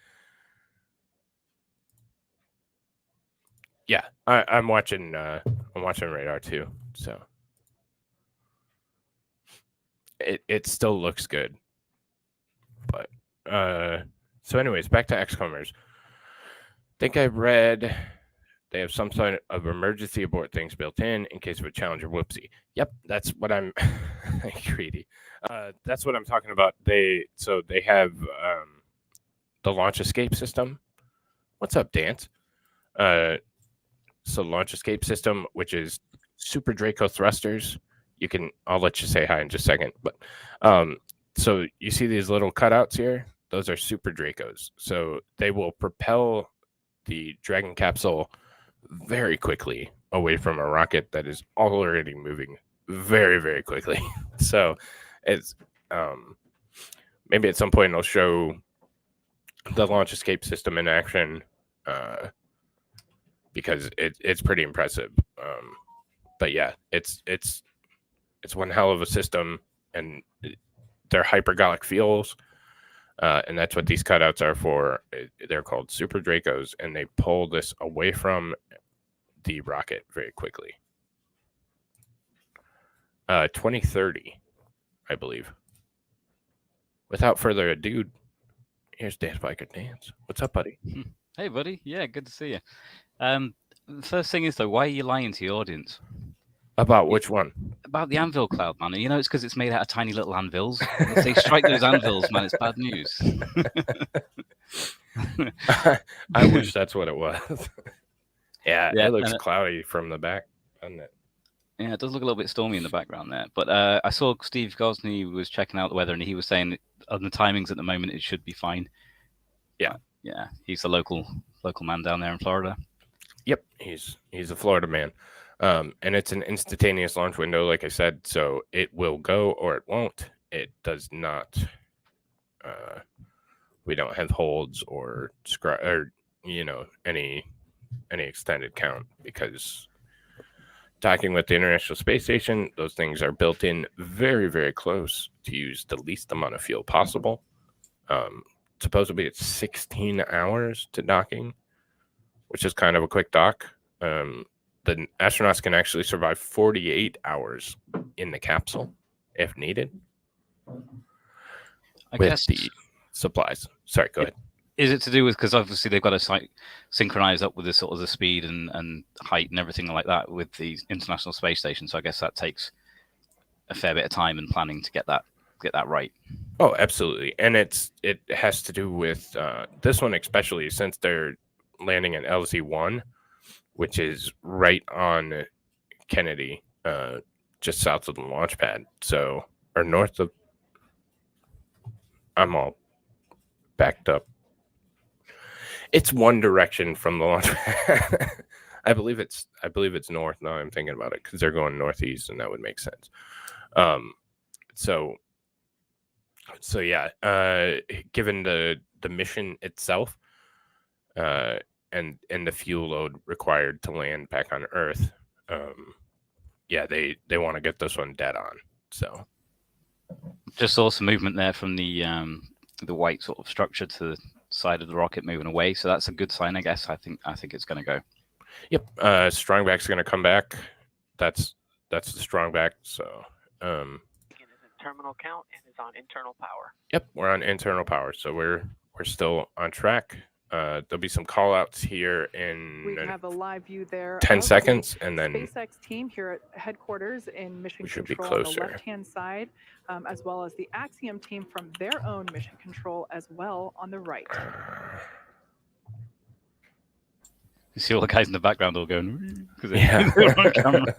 [SPEAKER 1] Yeah, I'm watching radar too. So it still looks good, but so anyways, back to XCOMers. Think I read they have some sort of emergency abort things built in case of a challenge or whoopsie. Yep, that's what I'm greedy. That's what I'm talking about. They have the launch escape system. What's up, Dance? So launch escape system, which is Super Draco thrusters. I'll let you say hi in just a second. But so you see these little cutouts here? Those are Super Dracos. So they will propel the Dragon capsule very quickly away from a rocket that is already moving very, very quickly. So it's maybe at some point I'll show the launch escape system in action because it's pretty impressive. But yeah, it's one hell of a system, and they're hypergolic fuels. And that's what these cutouts are for. They're called Super Dracos, and they pull this away from the rocket very quickly. 2030, I believe. Without further ado, here's Dance Biker Dance. What's up, buddy?
[SPEAKER 11] Hey, buddy. Yeah, good to see you. First thing is though, why are you lying to your audience
[SPEAKER 1] About which one?
[SPEAKER 11] about the anvil cloud, man? You know, it's because it's made out of tiny little anvils. If they strike those anvils, man, it's bad news.
[SPEAKER 1] I wish that's what it was. Yeah,
[SPEAKER 11] Yeah,
[SPEAKER 1] it looks
[SPEAKER 11] and
[SPEAKER 1] cloudy from the back, doesn't it?
[SPEAKER 11] yeah, it does look a little bit stormy in the background there. But I saw Steve Gosney was checking out the weather, and he was saying on the timings at the moment it should be fine.
[SPEAKER 1] Yeah.
[SPEAKER 11] Yeah, he's the local man down there in Florida.
[SPEAKER 1] Yep, he's a Florida man, and it's an instantaneous launch window, like I said. So it will go or it won't. It does not. We don't have holds or any extended count, because docking with the International Space Station, those things are built in very, very close to use the least amount of fuel possible. Supposedly it's 16 hours to docking, which is kind of a quick dock. The astronauts can actually survive 48 hours in the capsule if needed with the supplies. Sorry, go ahead.
[SPEAKER 11] Is it to do with, because obviously they've got to synchronize up with the sort of the speed and height and everything like that with the International Space Station? So I guess that takes a fair bit of time and planning to get that right.
[SPEAKER 1] Oh, absolutely. And it has to do with this one, especially since they're landing at LZ1, which is right on Kennedy, just south of the launch pad. So, or north of, I'm all backed up. It's one direction from the launch pad. I believe it's north. Now I'm thinking about it, because they're going northeast, and that would make sense. So yeah, given the mission itself, and the fuel load required to land back on Earth, yeah, they want to get this one dead on. So
[SPEAKER 11] just saw some movement there from the white sort of structure to the side of the rocket moving away, so that's a good sign, I guess. I think it's going to go.
[SPEAKER 1] Yep, Strongback's going to come back. That's the Strongback. So
[SPEAKER 9] terminal count and is on internal power.
[SPEAKER 1] Yep, we're on internal power, so we're still on track. There'll be some call outs here in
[SPEAKER 6] We have a live view there
[SPEAKER 1] 10
[SPEAKER 6] of
[SPEAKER 1] seconds,
[SPEAKER 6] the
[SPEAKER 1] and then
[SPEAKER 6] SpaceX team here at headquarters in Mission
[SPEAKER 1] we should be
[SPEAKER 6] Control on the
[SPEAKER 1] closer.
[SPEAKER 6] left-hand side, as well as the Axiom team from their own Mission Control as well on the right.
[SPEAKER 11] You see all the guys in the background all going, because
[SPEAKER 1] Yeah.
[SPEAKER 11] they're on camera.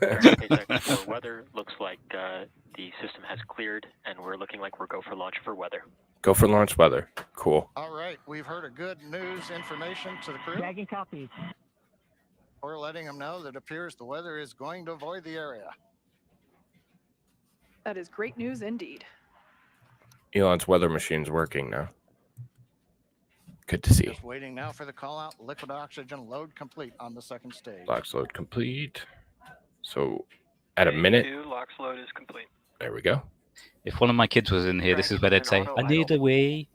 [SPEAKER 9] For weather, looks like the system has cleared, and we're looking like we're go for launch for weather.
[SPEAKER 1] Go for launch weather. Cool.
[SPEAKER 8] All right, we've heard a good news information to the crew.
[SPEAKER 10] Dragon copies.
[SPEAKER 8] We're letting them know that it appears the weather is going to avoid the area.
[SPEAKER 6] That is great news indeed.
[SPEAKER 1] Elon's weather machine's working now. Good to see.
[SPEAKER 8] Just waiting now for the call out. Liquid oxygen load complete on the second stage.
[SPEAKER 1] Locks load complete. So at a minute.
[SPEAKER 9] Locks load is complete.
[SPEAKER 1] There we go.
[SPEAKER 11] If one of my kids was in here, this is where they'd say, I need a wee.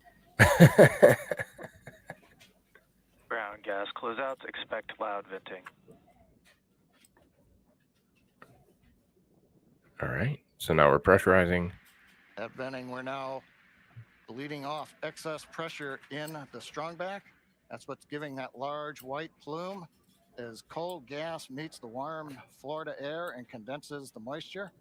[SPEAKER 9] Ground gas closeouts, expect loud venting.
[SPEAKER 1] All right. So now we're pressurizing.
[SPEAKER 8] At venting, we're now bleeding off excess pressure in the Strongback. That's what's giving that large white plume as cold gas meets the warm Florida air and condenses the moisture.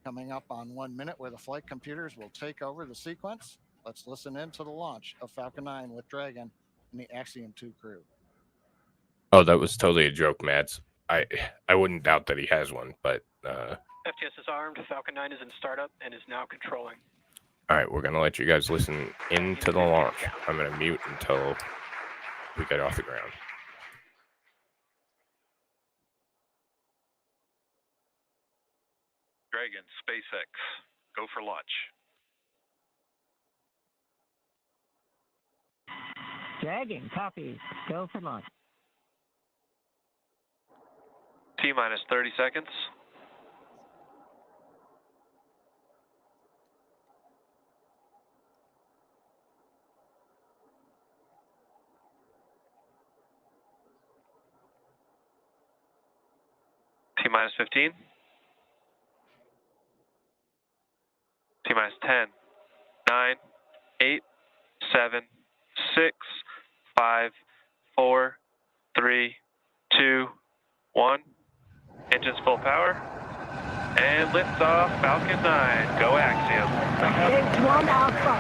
[SPEAKER 8] Coming up on 1 minute where the flight computers will take over the sequence. Let's listen in to the launch of Falcon 9 with Dragon and the Axiom 2 crew.
[SPEAKER 1] Oh, that was totally a joke, Mads. I wouldn't doubt that he has one, but
[SPEAKER 9] FTS is armed. Falcon 9 is in startup and is now controlling.
[SPEAKER 1] all right, we're gonna let you guys listen into the launch. I'm gonna mute until we get off the ground.
[SPEAKER 12] Dragon, SpaceX, go for launch.
[SPEAKER 10] Dragon copies. Go for launch.
[SPEAKER 12] T-minus 30 seconds. T-minus 15. T-minus 10, 9, 8, 7, 6, 5, 4, 3, 2, 1. Engines full power. And liftoff, Falcon 9. Go Axiom.
[SPEAKER 10] Stage 1 Alpha.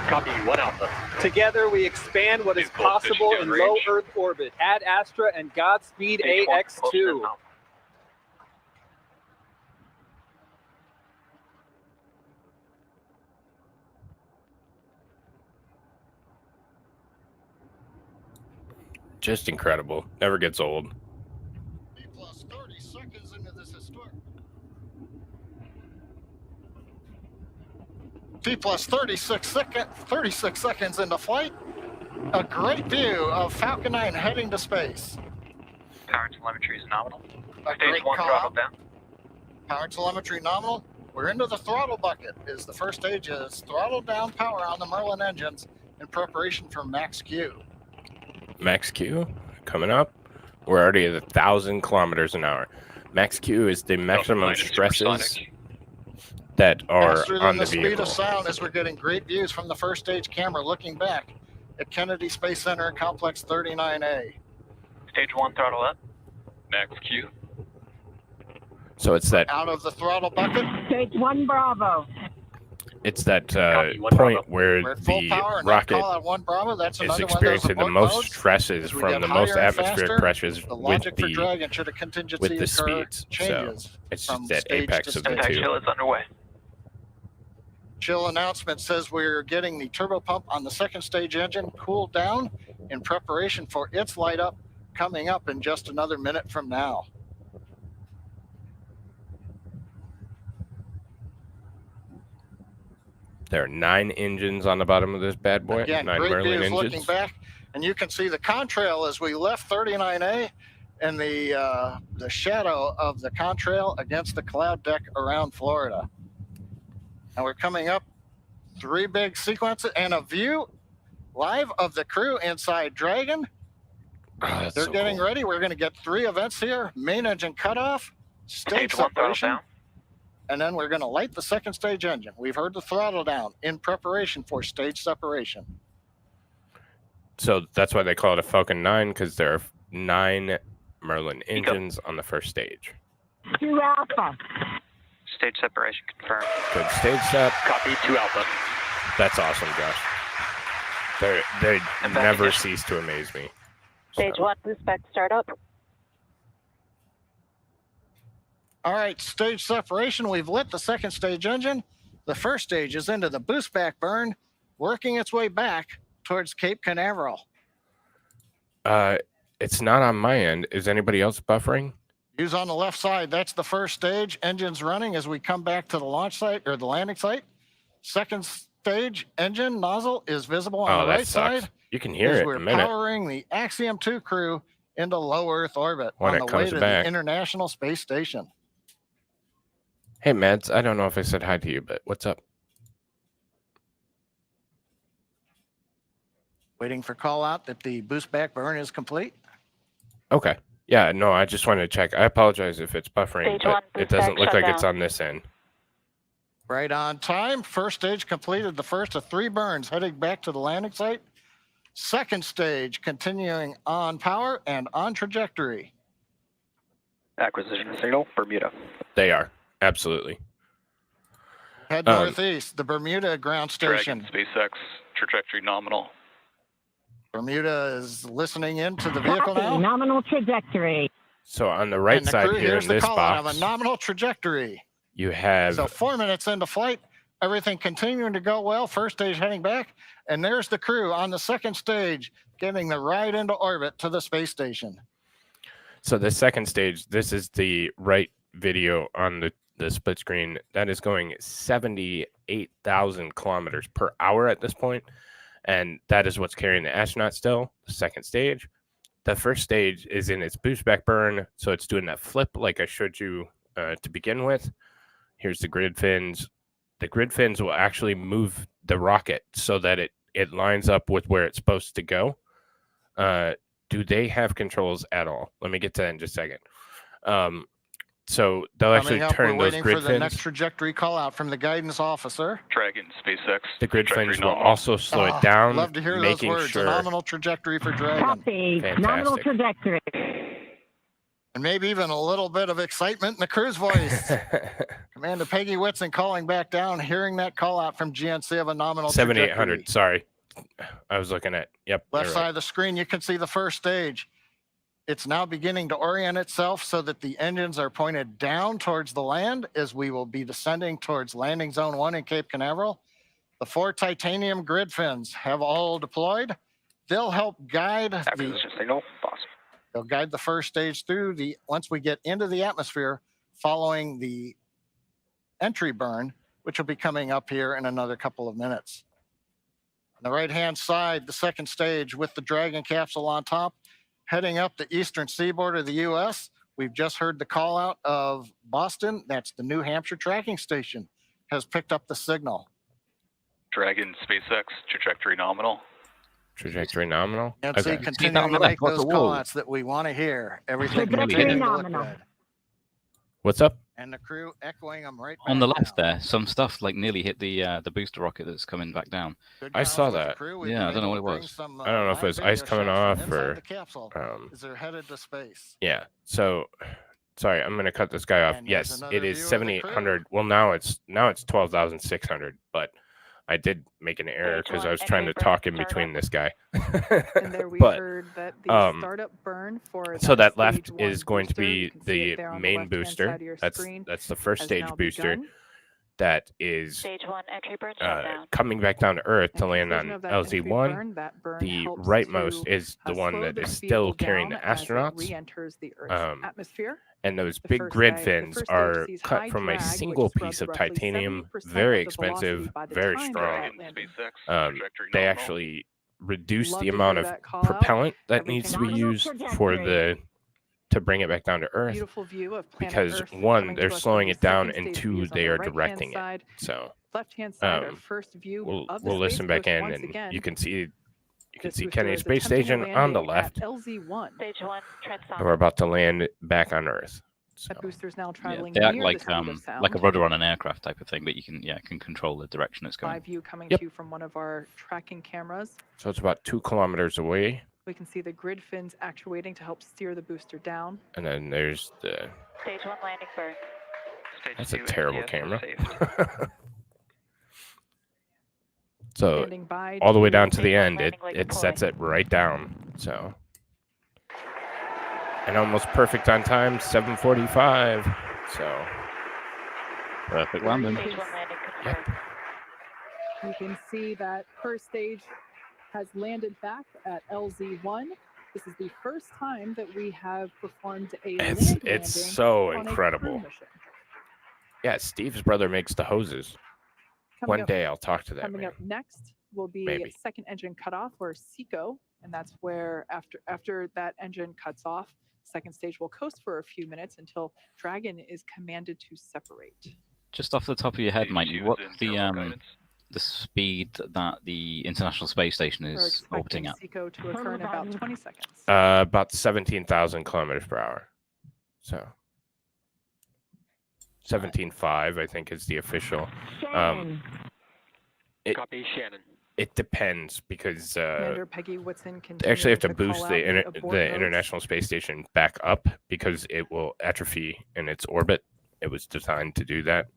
[SPEAKER 9] Copy 1 Alpha.
[SPEAKER 5] Together, we expand what is
[SPEAKER 12] Vehicle
[SPEAKER 5] possible
[SPEAKER 12] pushing
[SPEAKER 5] in
[SPEAKER 12] down
[SPEAKER 5] low
[SPEAKER 12] range.
[SPEAKER 5] Earth orbit. Add Astra and Godspeed
[SPEAKER 9] Stage 1, close to
[SPEAKER 5] AX2.
[SPEAKER 9] Alpha.
[SPEAKER 1] Just incredible. Never gets old.
[SPEAKER 8] B plus 30 seconds into this historic. T plus 36 seconds into flight. A great view of Falcon 9 heading to space.
[SPEAKER 9] Power telemetry is nominal.
[SPEAKER 8] A
[SPEAKER 9] Stage
[SPEAKER 8] great
[SPEAKER 9] 1
[SPEAKER 8] call
[SPEAKER 9] throttle
[SPEAKER 8] out.
[SPEAKER 9] down.
[SPEAKER 8] Power telemetry nominal. We're into the throttle bucket. Is the first stage is throttled down power on the Merlin engines in preparation for max Q.
[SPEAKER 1] Max Q coming up. We're already at 1,000 kilometers an hour. Max Q is the maximum stresses that are
[SPEAKER 8] Faster
[SPEAKER 1] on
[SPEAKER 8] than
[SPEAKER 1] the
[SPEAKER 8] the speed
[SPEAKER 1] vehicle.
[SPEAKER 8] of sound as we're getting great views from the first stage camera looking back at Kennedy Space Center Complex 39A.
[SPEAKER 9] Stage 1 throttle up. Max Q.
[SPEAKER 1] So it's that
[SPEAKER 8] Out of the throttle bucket,
[SPEAKER 10] Stage 1 Bravo.
[SPEAKER 1] it's that
[SPEAKER 9] Copy, one
[SPEAKER 1] point
[SPEAKER 9] Bravo.
[SPEAKER 1] where
[SPEAKER 8] we're at full
[SPEAKER 1] the
[SPEAKER 8] power and
[SPEAKER 1] rocket
[SPEAKER 8] call out 1 Bravo. That's
[SPEAKER 1] is
[SPEAKER 8] another one of those
[SPEAKER 1] experiencing the
[SPEAKER 8] abort
[SPEAKER 1] most
[SPEAKER 8] modes.
[SPEAKER 1] stresses
[SPEAKER 8] As we
[SPEAKER 1] from
[SPEAKER 8] get
[SPEAKER 1] the most
[SPEAKER 8] higher and
[SPEAKER 1] atmospheric
[SPEAKER 8] faster,
[SPEAKER 1] pressures
[SPEAKER 8] The
[SPEAKER 1] with
[SPEAKER 8] logic for
[SPEAKER 1] the
[SPEAKER 8] drag and should a contingency
[SPEAKER 1] with the
[SPEAKER 8] occur
[SPEAKER 1] speeds. So
[SPEAKER 8] changes.
[SPEAKER 1] it's
[SPEAKER 8] from
[SPEAKER 1] just that
[SPEAKER 8] stage
[SPEAKER 1] apex
[SPEAKER 8] to
[SPEAKER 1] of the
[SPEAKER 8] stage.
[SPEAKER 9] Impact
[SPEAKER 1] two.
[SPEAKER 9] chill is underway.
[SPEAKER 8] Chill announcement says we're getting the turbo pump on the second stage engine cooled down in preparation for its light up coming up in just another minute from now.
[SPEAKER 1] There are 9 engines on the bottom of this bad boy.
[SPEAKER 8] Again,
[SPEAKER 1] 9
[SPEAKER 8] great
[SPEAKER 1] Merlin
[SPEAKER 8] views looking
[SPEAKER 1] engines.
[SPEAKER 8] back, and you can see the contrail as we left 39A and the shadow of the contrail against the cloud deck around Florida. And we're coming up 3 big sequences and a view live of the crew inside Dragon.
[SPEAKER 1] Oh, that's
[SPEAKER 8] They're
[SPEAKER 1] so
[SPEAKER 8] getting
[SPEAKER 1] cool.
[SPEAKER 8] ready. We're going to get 3 events here: main engine cutoff, stage
[SPEAKER 9] Stage 1 throttle
[SPEAKER 8] separation,
[SPEAKER 9] down.
[SPEAKER 8] and then we're going to light the second stage engine. We've heard the throttle down in preparation for stage separation.
[SPEAKER 1] So that's why they call it a Falcon 9, because there are 9 Merlin engines on the first stage.
[SPEAKER 10] 2 Alpha.
[SPEAKER 9] Stage separation confirmed.
[SPEAKER 1] Good stage set.
[SPEAKER 9] Copy 2 Alpha.
[SPEAKER 1] That's awesome, Josh. They
[SPEAKER 9] And back
[SPEAKER 1] never
[SPEAKER 9] again.
[SPEAKER 1] cease to amaze me.
[SPEAKER 10] Stage
[SPEAKER 1] So,
[SPEAKER 10] 1 boost back startup.
[SPEAKER 8] All right, stage separation. We've lit the second stage engine. The first stage is into the boost back burn, working its way back towards Cape Canaveral.
[SPEAKER 1] it's not on my end. Is anybody else buffering?
[SPEAKER 8] Views on the left side. That's the first stage. Engines running as we come back to the launch site or the landing site. Second stage engine nozzle is visible on the
[SPEAKER 1] that
[SPEAKER 8] right
[SPEAKER 1] sucks.
[SPEAKER 8] side.
[SPEAKER 1] You can hear
[SPEAKER 8] as
[SPEAKER 1] it in
[SPEAKER 8] we're
[SPEAKER 1] a minute.
[SPEAKER 8] powering the Axiom 2 crew into low Earth orbit
[SPEAKER 1] When
[SPEAKER 8] on
[SPEAKER 1] it
[SPEAKER 8] the way
[SPEAKER 1] comes
[SPEAKER 8] to
[SPEAKER 1] back.
[SPEAKER 8] the International Space Station.
[SPEAKER 1] Hey, Mads, I don't know if I said hi to you, but what's up?
[SPEAKER 8] Waiting for call out that the boost back burn is complete.
[SPEAKER 1] Okay. Yeah, no, I just wanted to check. I apologize if it's buffering,
[SPEAKER 10] Stage 1
[SPEAKER 1] but it
[SPEAKER 10] boost
[SPEAKER 1] doesn't
[SPEAKER 10] back
[SPEAKER 1] look like it's
[SPEAKER 10] shutdown.
[SPEAKER 1] on this end.
[SPEAKER 8] Right on time. First stage completed the first of 3 burns heading back to the landing site. Second stage continuing on power and on trajectory.
[SPEAKER 9] Acquisition signal, Bermuda.
[SPEAKER 1] They are. Absolutely.
[SPEAKER 8] Head northeast, the Bermuda ground station.
[SPEAKER 9] SpaceX, trajectory nominal.
[SPEAKER 8] Bermuda is listening into the vehicle
[SPEAKER 10] Copy,
[SPEAKER 8] now.
[SPEAKER 10] nominal trajectory.
[SPEAKER 1] So on the right
[SPEAKER 8] And the
[SPEAKER 1] side
[SPEAKER 8] crew
[SPEAKER 1] here
[SPEAKER 8] hears
[SPEAKER 1] in
[SPEAKER 8] the
[SPEAKER 1] this
[SPEAKER 8] call out of
[SPEAKER 1] box,
[SPEAKER 8] a nominal trajectory.
[SPEAKER 1] you have
[SPEAKER 8] So 4 minutes into flight, everything continuing to go well. First stage heading back, and there's the crew on the second stage getting the ride into orbit to the space station.
[SPEAKER 1] so the second stage. This is the right video on the split screen. That is going 78,000 kilometers per hour at this point, and that is what's carrying the astronaut still. The second stage. The first stage is in its boost back burn, so it's doing that flip like I showed you to begin with. Here's the grid fins. The grid fins will actually move the rocket so that it lines up with where it's supposed to go. Do they have controls at all? Let me get to that in just a second. So they'll actually
[SPEAKER 8] Coming up,
[SPEAKER 1] turn
[SPEAKER 8] we're
[SPEAKER 1] those
[SPEAKER 8] waiting
[SPEAKER 1] grid
[SPEAKER 8] for the next
[SPEAKER 1] fins.
[SPEAKER 8] trajectory call out from the guidance officer.
[SPEAKER 12] Dragon, SpaceX.
[SPEAKER 1] The grid
[SPEAKER 12] trajectory
[SPEAKER 1] fins will
[SPEAKER 12] nominal.
[SPEAKER 1] also slow it down,
[SPEAKER 8] Love to hear those
[SPEAKER 1] making
[SPEAKER 8] words.
[SPEAKER 1] sure.
[SPEAKER 8] A nominal trajectory for Dragon.
[SPEAKER 10] Copy. Nominal
[SPEAKER 1] Fantastic.
[SPEAKER 10] trajectory.
[SPEAKER 8] And maybe even a little bit of excitement in the crew's voice. Commander Peggy Whitson calling back down, hearing that call out from GNC of a nominal
[SPEAKER 1] 7800.
[SPEAKER 8] trajectory.
[SPEAKER 1] Sorry, I was looking at. Yep.
[SPEAKER 8] Left
[SPEAKER 1] you're
[SPEAKER 8] side
[SPEAKER 1] right.
[SPEAKER 8] of the screen, you can see the first stage. It's now beginning to orient itself so that the engines are pointed down towards the land as we will be descending towards landing zone 1 in Cape Canaveral. The 4 titanium grid fins have all deployed. They'll help guide
[SPEAKER 9] Acquisition signal, boss.
[SPEAKER 8] They'll guide the first stage through once we get into the atmosphere following the entry burn, which will be coming up here in another couple of minutes. On the right-hand side, the second stage with the Dragon capsule on top, heading up the eastern seaboard of the U.S. We've just heard the call out of Boston. That's the New Hampshire tracking station has picked up the signal.
[SPEAKER 12] Dragon, SpaceX, trajectory nominal.
[SPEAKER 1] Trajectory nominal.
[SPEAKER 8] And
[SPEAKER 1] Okay.
[SPEAKER 8] see, continuing to make those call outs that we want to hear. Everything pertaining to liquid.
[SPEAKER 1] What's up?
[SPEAKER 8] And the crew echoing them right
[SPEAKER 11] On the
[SPEAKER 8] back
[SPEAKER 11] left there, some stuff like nearly hit the booster rocket that's coming back down.
[SPEAKER 8] Good
[SPEAKER 1] I
[SPEAKER 8] job
[SPEAKER 1] saw
[SPEAKER 8] with the
[SPEAKER 1] that.
[SPEAKER 8] crew. We've
[SPEAKER 11] Yeah, I
[SPEAKER 8] been
[SPEAKER 11] don't know
[SPEAKER 8] able
[SPEAKER 11] what
[SPEAKER 8] to
[SPEAKER 11] it
[SPEAKER 8] bring
[SPEAKER 11] was.
[SPEAKER 8] some,
[SPEAKER 1] I don't know if
[SPEAKER 8] live
[SPEAKER 1] it's ice
[SPEAKER 8] video
[SPEAKER 1] coming
[SPEAKER 8] shots from
[SPEAKER 1] off
[SPEAKER 8] inside
[SPEAKER 1] or.
[SPEAKER 8] the capsule as they're headed to space.
[SPEAKER 1] Yeah. So, sorry, I'm gonna cut this guy off.
[SPEAKER 8] And there's
[SPEAKER 1] Yes,
[SPEAKER 8] another
[SPEAKER 1] it is
[SPEAKER 8] view of the
[SPEAKER 1] 7800. Well, now it's 12,600. But I did make an error because I was trying to talk in between this guy.
[SPEAKER 6] And there we
[SPEAKER 1] But
[SPEAKER 6] heard that the startup burn for
[SPEAKER 1] so that
[SPEAKER 6] stage
[SPEAKER 1] left
[SPEAKER 6] 1
[SPEAKER 1] is going to
[SPEAKER 6] booster,
[SPEAKER 1] be
[SPEAKER 6] you can see it
[SPEAKER 1] the
[SPEAKER 6] there on the
[SPEAKER 1] main
[SPEAKER 6] left-hand
[SPEAKER 1] booster.
[SPEAKER 6] side of your screen,
[SPEAKER 1] That's the first
[SPEAKER 6] has
[SPEAKER 1] stage
[SPEAKER 6] now
[SPEAKER 1] booster.
[SPEAKER 6] begun.
[SPEAKER 1] That is
[SPEAKER 13] Stage 1 entry burn shutdown.
[SPEAKER 1] coming back down to Earth to land
[SPEAKER 6] Conclusion
[SPEAKER 1] on
[SPEAKER 6] of that entry
[SPEAKER 1] LZ1.
[SPEAKER 6] burn, that
[SPEAKER 1] The
[SPEAKER 6] helps
[SPEAKER 1] rightmost
[SPEAKER 6] to,
[SPEAKER 1] is the one
[SPEAKER 6] slow
[SPEAKER 1] that
[SPEAKER 6] the
[SPEAKER 1] is still
[SPEAKER 6] vehicle
[SPEAKER 1] carrying the
[SPEAKER 6] down as it
[SPEAKER 1] astronauts.
[SPEAKER 6] re-enters the Earth's atmosphere.
[SPEAKER 1] And those
[SPEAKER 6] The
[SPEAKER 1] big
[SPEAKER 6] first
[SPEAKER 1] grid
[SPEAKER 6] the
[SPEAKER 1] fins
[SPEAKER 6] first stage
[SPEAKER 1] are
[SPEAKER 6] sees
[SPEAKER 1] cut
[SPEAKER 6] high
[SPEAKER 1] from a
[SPEAKER 6] drag, which
[SPEAKER 1] single
[SPEAKER 6] scrubs
[SPEAKER 1] piece of
[SPEAKER 6] roughly
[SPEAKER 1] titanium,
[SPEAKER 6] 70%
[SPEAKER 1] very
[SPEAKER 6] of the velocity
[SPEAKER 1] expensive,
[SPEAKER 6] by the
[SPEAKER 1] very
[SPEAKER 6] time
[SPEAKER 1] strong.
[SPEAKER 6] that landing.
[SPEAKER 1] They actually reduce
[SPEAKER 6] Love
[SPEAKER 1] the
[SPEAKER 6] to
[SPEAKER 1] amount
[SPEAKER 6] hear
[SPEAKER 1] of
[SPEAKER 6] that call out.
[SPEAKER 1] propellant that needs to be
[SPEAKER 6] Everything
[SPEAKER 1] used for to bring it back down to Earth.
[SPEAKER 6] Beautiful view of planet
[SPEAKER 1] Because
[SPEAKER 6] Earth
[SPEAKER 1] one,
[SPEAKER 6] coming
[SPEAKER 1] they're
[SPEAKER 6] to us
[SPEAKER 1] slowing
[SPEAKER 6] from
[SPEAKER 1] it
[SPEAKER 6] the
[SPEAKER 1] down,
[SPEAKER 6] second
[SPEAKER 1] and
[SPEAKER 6] stage
[SPEAKER 1] two,
[SPEAKER 6] views on
[SPEAKER 1] they
[SPEAKER 6] the
[SPEAKER 1] are
[SPEAKER 6] right-hand
[SPEAKER 1] directing it.
[SPEAKER 6] side.
[SPEAKER 1] So
[SPEAKER 6] Left-hand side, our first view of the
[SPEAKER 1] we'll listen
[SPEAKER 6] Space
[SPEAKER 1] back
[SPEAKER 6] Coast
[SPEAKER 1] in,
[SPEAKER 6] once
[SPEAKER 1] and
[SPEAKER 6] again.
[SPEAKER 1] you can see
[SPEAKER 6] This booster
[SPEAKER 1] Kennedy
[SPEAKER 6] is
[SPEAKER 1] Space
[SPEAKER 6] attempting a
[SPEAKER 1] Station on the
[SPEAKER 6] landing
[SPEAKER 1] left.
[SPEAKER 6] at LZ1.
[SPEAKER 13] Stage 1 transonic.
[SPEAKER 1] And we're about to land back on Earth.
[SPEAKER 6] That booster is now
[SPEAKER 11] Yeah,
[SPEAKER 6] traveling
[SPEAKER 11] they act
[SPEAKER 6] near
[SPEAKER 11] like
[SPEAKER 6] the speed of sound.
[SPEAKER 11] like a rudder on an aircraft type of thing, but you can control the direction it's going.
[SPEAKER 6] Live view coming
[SPEAKER 1] Yep.
[SPEAKER 6] to you from one of our tracking cameras.
[SPEAKER 1] So it's about 2 kilometers away.
[SPEAKER 6] We can see the grid fins actuating to help steer the booster down.
[SPEAKER 1] And then there's the.
[SPEAKER 13] Stage 1 landing burn.
[SPEAKER 12] Stage
[SPEAKER 1] That's a
[SPEAKER 12] 2
[SPEAKER 1] terrible
[SPEAKER 12] NTS
[SPEAKER 1] camera.
[SPEAKER 12] saved.
[SPEAKER 1] So
[SPEAKER 6] Standing by
[SPEAKER 1] all the way
[SPEAKER 6] to
[SPEAKER 1] down to the
[SPEAKER 13] Stage 1
[SPEAKER 1] end,
[SPEAKER 13] landing leg
[SPEAKER 1] it
[SPEAKER 13] deploy.
[SPEAKER 1] sets it right down. So. And almost perfect on time, 7:45. So.
[SPEAKER 11] Perfect landing.
[SPEAKER 13] Stage 1 landing confirmed.
[SPEAKER 6] You can see that first stage has landed back at LZ1. This is the first time that we have performed a land
[SPEAKER 1] It's
[SPEAKER 6] landing
[SPEAKER 1] so
[SPEAKER 6] on a crew
[SPEAKER 1] incredible.
[SPEAKER 6] mission.
[SPEAKER 1] Yeah, Steve's brother makes the hoses.
[SPEAKER 6] Coming
[SPEAKER 1] One
[SPEAKER 6] up-
[SPEAKER 1] day I'll talk to that
[SPEAKER 6] Coming
[SPEAKER 1] man.
[SPEAKER 6] up next will be
[SPEAKER 1] Maybe.
[SPEAKER 6] second engine cutoff, or SECO, and that's where after that engine cuts off, second stage will coast for a few minutes until Dragon is commanded to separate.
[SPEAKER 11] Just off the top of your head, Mike,
[SPEAKER 12] Stage 2
[SPEAKER 11] what's
[SPEAKER 12] is in zero guidance.
[SPEAKER 11] the speed that the International Space Station
[SPEAKER 6] We're
[SPEAKER 11] is orbiting
[SPEAKER 6] expecting
[SPEAKER 11] at?
[SPEAKER 6] SECO to occur in about 20 seconds.
[SPEAKER 1] About 17,000 kilometers per hour. So 17.5, I think, is the official. It,
[SPEAKER 9] Copy, Shannon.
[SPEAKER 1] it depends because
[SPEAKER 6] Commander Peggy Whitson
[SPEAKER 1] they actually have to
[SPEAKER 6] continuing
[SPEAKER 1] boost
[SPEAKER 6] call
[SPEAKER 1] the
[SPEAKER 6] out abort modes.
[SPEAKER 1] International Space Station back up because it will atrophy in its orbit. It was designed to do that.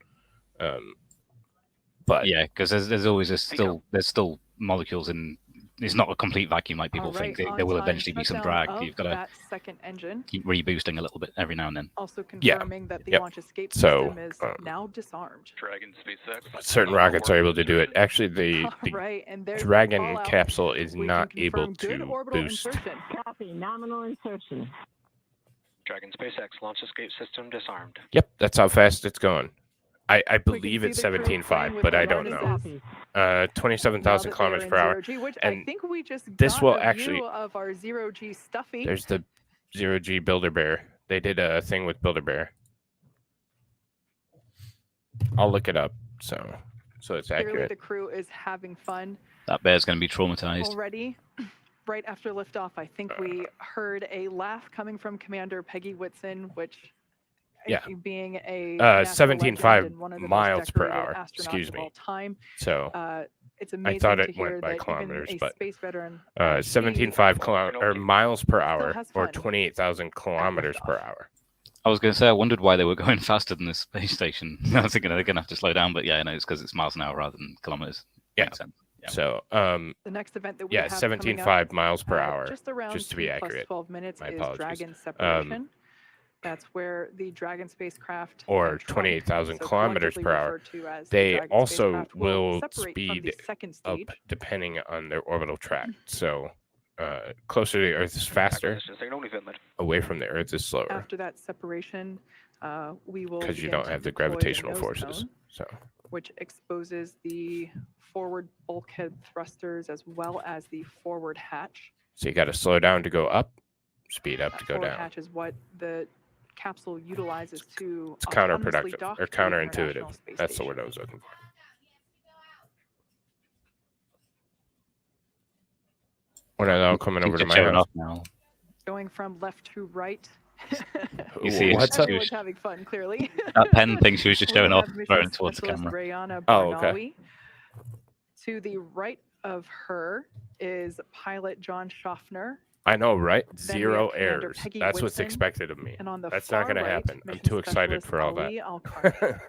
[SPEAKER 1] But
[SPEAKER 11] Yeah, because there's always there's still molecules in. It's not a complete vacuum like people
[SPEAKER 6] All right,
[SPEAKER 11] think. There will
[SPEAKER 6] on-time
[SPEAKER 11] eventually be some
[SPEAKER 6] shutdown
[SPEAKER 11] drag.
[SPEAKER 6] of
[SPEAKER 11] You've got to
[SPEAKER 6] that second engine.
[SPEAKER 11] keep reboosting a little bit every now and then.
[SPEAKER 6] Also
[SPEAKER 1] Yeah,
[SPEAKER 6] confirming that the
[SPEAKER 1] yep.
[SPEAKER 6] launch escape
[SPEAKER 1] So,
[SPEAKER 6] system is now disarmed.
[SPEAKER 12] Dragon, SpaceX.
[SPEAKER 1] certain rockets are able to do it. Actually, the
[SPEAKER 6] All right, and there's the
[SPEAKER 1] Dragon
[SPEAKER 6] call out.
[SPEAKER 1] capsule is
[SPEAKER 6] We can
[SPEAKER 1] not able
[SPEAKER 6] confirm good
[SPEAKER 1] to
[SPEAKER 6] orbital
[SPEAKER 1] boost.
[SPEAKER 6] insertion.
[SPEAKER 10] Copy. Nominal insertion.
[SPEAKER 9] Dragon, SpaceX, launch escape system disarmed.
[SPEAKER 1] Yep, that's how fast it's going. I
[SPEAKER 6] We can
[SPEAKER 1] believe
[SPEAKER 6] see
[SPEAKER 1] it's
[SPEAKER 6] the crew flying
[SPEAKER 1] 17.5,
[SPEAKER 6] with
[SPEAKER 1] but
[SPEAKER 6] the
[SPEAKER 1] I don't know.
[SPEAKER 6] harnesses.
[SPEAKER 1] 27,000
[SPEAKER 6] Now that
[SPEAKER 1] kilometers
[SPEAKER 6] they're
[SPEAKER 1] per
[SPEAKER 6] in
[SPEAKER 1] hour.
[SPEAKER 6] 0G, which
[SPEAKER 1] And
[SPEAKER 6] I think we just
[SPEAKER 1] this
[SPEAKER 6] got
[SPEAKER 1] will
[SPEAKER 6] a
[SPEAKER 1] actually-
[SPEAKER 6] view of our 0G Stuffy.
[SPEAKER 1] There's the 0G Builder-Bear. They did a thing with Builder-Bear. I'll look it up so it's
[SPEAKER 6] Clearly,
[SPEAKER 1] accurate.
[SPEAKER 6] the crew is having fun
[SPEAKER 11] That bear's going to be traumatized.
[SPEAKER 6] already. Right after liftoff, I think we heard a laugh coming from Commander Peggy Whitson, which
[SPEAKER 1] Yeah.
[SPEAKER 6] being a NASA
[SPEAKER 1] 17.5
[SPEAKER 6] legend and one of the most
[SPEAKER 1] miles per
[SPEAKER 6] decorated
[SPEAKER 1] hour.
[SPEAKER 6] astronauts
[SPEAKER 1] Excuse
[SPEAKER 6] of
[SPEAKER 1] me.
[SPEAKER 6] all time.
[SPEAKER 1] So
[SPEAKER 6] It's
[SPEAKER 1] I
[SPEAKER 6] amazing
[SPEAKER 1] thought
[SPEAKER 6] to
[SPEAKER 1] it
[SPEAKER 6] hear
[SPEAKER 1] went by
[SPEAKER 6] that
[SPEAKER 1] kilometers,
[SPEAKER 6] even a
[SPEAKER 1] but
[SPEAKER 6] space veteran,
[SPEAKER 1] 17.5 miles per hour,
[SPEAKER 6] has
[SPEAKER 1] or
[SPEAKER 6] fun
[SPEAKER 1] 28,000 kilometers per hour.
[SPEAKER 11] I was going to say, I wondered why they were going faster than this space station. I was thinking they're going to have to slow down, but yeah, no, it's because it's miles an hour rather than kilometers.
[SPEAKER 1] Yeah.
[SPEAKER 11] Makes sense. Yeah.
[SPEAKER 1] So,
[SPEAKER 6] the next event that we have
[SPEAKER 1] 17.5 miles per hour.
[SPEAKER 6] just around
[SPEAKER 1] just to be
[SPEAKER 6] 2 +
[SPEAKER 1] accurate.
[SPEAKER 6] 12 minutes
[SPEAKER 1] My
[SPEAKER 6] is
[SPEAKER 1] apologies.
[SPEAKER 6] Dragon separation. That's where the Dragon spacecraft
[SPEAKER 1] or
[SPEAKER 6] and trunk,
[SPEAKER 1] 28,000
[SPEAKER 6] so
[SPEAKER 1] kilometers
[SPEAKER 6] collectively
[SPEAKER 1] per hour.
[SPEAKER 6] referred to as the
[SPEAKER 1] They
[SPEAKER 6] Dragon
[SPEAKER 1] also
[SPEAKER 6] spacecraft,
[SPEAKER 1] will
[SPEAKER 6] separate from
[SPEAKER 1] speed
[SPEAKER 6] the second
[SPEAKER 1] up
[SPEAKER 6] stage.
[SPEAKER 1] depending on their orbital track. So closer to the Earth is faster. Away from the Earth is slower.
[SPEAKER 6] After that separation, we will
[SPEAKER 1] because you
[SPEAKER 6] begin
[SPEAKER 1] don't
[SPEAKER 6] to
[SPEAKER 1] have the
[SPEAKER 6] deploy
[SPEAKER 1] gravitational
[SPEAKER 6] nose
[SPEAKER 1] forces.
[SPEAKER 6] cone,
[SPEAKER 1] So
[SPEAKER 6] which exposes the forward bulkhead thrusters as well as the forward hatch.
[SPEAKER 1] you got to slow down to go up, speed up to go
[SPEAKER 6] Forward
[SPEAKER 1] down.
[SPEAKER 6] hatch is what the capsule utilizes to
[SPEAKER 1] It's
[SPEAKER 6] autonomously
[SPEAKER 1] counterproductive
[SPEAKER 6] dock
[SPEAKER 1] or
[SPEAKER 6] to the International
[SPEAKER 1] counterintuitive.
[SPEAKER 6] Space
[SPEAKER 1] That's the
[SPEAKER 6] Station.
[SPEAKER 1] word I was looking for. When are they all coming over to my
[SPEAKER 11] showing
[SPEAKER 1] house?
[SPEAKER 11] off now.
[SPEAKER 6] Going from left to right.
[SPEAKER 11] You see,
[SPEAKER 1] What's up?
[SPEAKER 6] Everyone's having fun, clearly.
[SPEAKER 11] That pen thing she was just
[SPEAKER 6] We
[SPEAKER 11] showing
[SPEAKER 6] have
[SPEAKER 11] off,
[SPEAKER 6] mission
[SPEAKER 11] throwing towards the
[SPEAKER 6] specialist
[SPEAKER 11] camera.
[SPEAKER 6] Brianna
[SPEAKER 1] Oh,
[SPEAKER 6] Barnawi.
[SPEAKER 1] okay.
[SPEAKER 6] To the right of her is pilot John Shoffner.
[SPEAKER 1] I know, right?
[SPEAKER 6] Then we
[SPEAKER 1] Zero
[SPEAKER 6] have Commander
[SPEAKER 1] errors.
[SPEAKER 6] Peggy
[SPEAKER 1] That's what's
[SPEAKER 6] Whitson,
[SPEAKER 1] expected of me.
[SPEAKER 6] And on the
[SPEAKER 1] That's
[SPEAKER 6] far
[SPEAKER 1] not going
[SPEAKER 6] right,
[SPEAKER 1] to happen. I'm
[SPEAKER 6] mission
[SPEAKER 1] too excited
[SPEAKER 6] specialist
[SPEAKER 1] for all that.
[SPEAKER 6] Ali AlQarni.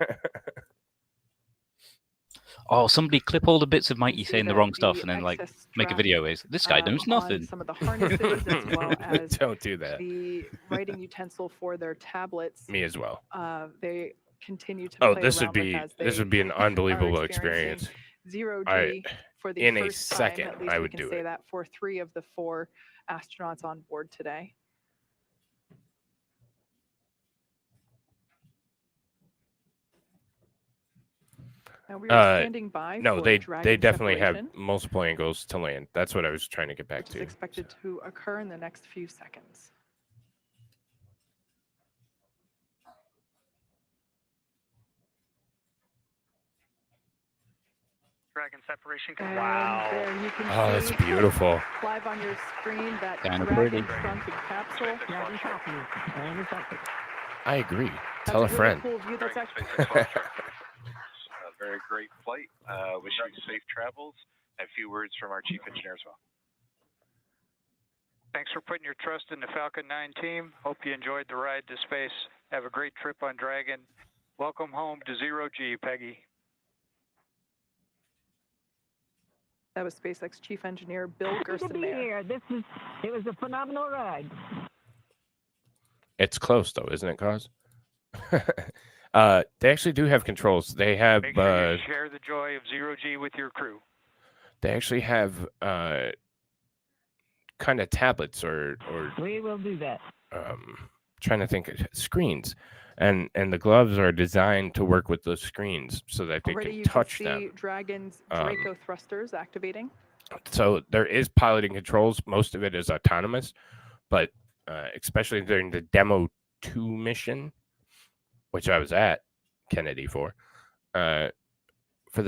[SPEAKER 11] Oh, somebody clip all the bits of Mikey
[SPEAKER 6] see
[SPEAKER 11] saying the
[SPEAKER 6] that
[SPEAKER 11] wrong
[SPEAKER 6] the
[SPEAKER 11] stuff and then like
[SPEAKER 6] excess
[SPEAKER 11] make a
[SPEAKER 6] strap,
[SPEAKER 11] video is this guy knows
[SPEAKER 6] on
[SPEAKER 11] nothing.
[SPEAKER 6] some of the harnesses as well as
[SPEAKER 1] Don't do that.
[SPEAKER 6] the writing utensil for their tablets.
[SPEAKER 1] Me as well.
[SPEAKER 6] They continue to
[SPEAKER 1] Oh,
[SPEAKER 6] play
[SPEAKER 1] this
[SPEAKER 6] around
[SPEAKER 1] would be
[SPEAKER 6] with as
[SPEAKER 1] this
[SPEAKER 6] they
[SPEAKER 1] would be an
[SPEAKER 6] are
[SPEAKER 1] unbelievable
[SPEAKER 6] experiencing
[SPEAKER 1] experience.
[SPEAKER 6] Zero
[SPEAKER 1] I-
[SPEAKER 6] G for the
[SPEAKER 1] in a
[SPEAKER 6] first
[SPEAKER 1] second,
[SPEAKER 6] time. At least
[SPEAKER 1] I
[SPEAKER 6] we
[SPEAKER 1] would
[SPEAKER 6] can
[SPEAKER 1] do
[SPEAKER 6] say
[SPEAKER 1] it.
[SPEAKER 6] that for 3 of the 4 astronauts on board today. Now we are standing by
[SPEAKER 1] No,
[SPEAKER 6] for
[SPEAKER 1] they
[SPEAKER 6] Dragon
[SPEAKER 1] definitely have
[SPEAKER 6] separation,
[SPEAKER 1] multiple angles to land. That's what I was trying to get back
[SPEAKER 6] which is
[SPEAKER 1] to.
[SPEAKER 6] expected to occur in the next few seconds.
[SPEAKER 12] Dragon separation.
[SPEAKER 6] And
[SPEAKER 12] Wow.
[SPEAKER 6] there you can
[SPEAKER 1] Oh, that's
[SPEAKER 6] see
[SPEAKER 1] beautiful.
[SPEAKER 6] live on your screen that
[SPEAKER 11] Kinda
[SPEAKER 6] Dragon
[SPEAKER 11] pretty.
[SPEAKER 6] trunk and capsule.
[SPEAKER 1] I agree.
[SPEAKER 6] That's
[SPEAKER 1] Tell a
[SPEAKER 6] really
[SPEAKER 1] friend.
[SPEAKER 6] cool view. That's actually
[SPEAKER 12] A very great flight. Wish you safe travels. A few words from our chief engineer as well.
[SPEAKER 14] Thanks for putting your trust in the Falcon 9 team. Hope you enjoyed the ride to space. Have a great trip on Dragon. Welcome home to Zero G, Peggy.
[SPEAKER 6] That was SpaceX Chief Engineer Bill
[SPEAKER 10] Happy to be
[SPEAKER 6] Gerstenmaier.
[SPEAKER 10] here. It was a phenomenal ride.
[SPEAKER 1] It's close though, isn't it, Cause? They actually do have controls. They have
[SPEAKER 14] Make sure you share the joy of Zero G with your crew.
[SPEAKER 1] they actually have kind of tablets or
[SPEAKER 10] We will do that.
[SPEAKER 1] trying to think of screens. And the gloves are designed to work with those screens so that they
[SPEAKER 6] Already
[SPEAKER 1] can
[SPEAKER 6] you
[SPEAKER 1] touch
[SPEAKER 6] can see
[SPEAKER 1] them.
[SPEAKER 6] Dragon's Draco thrusters activating.
[SPEAKER 1] So there is piloting controls. Most of it is autonomous, but especially during the Demo 2 mission, which I was at Kennedy for the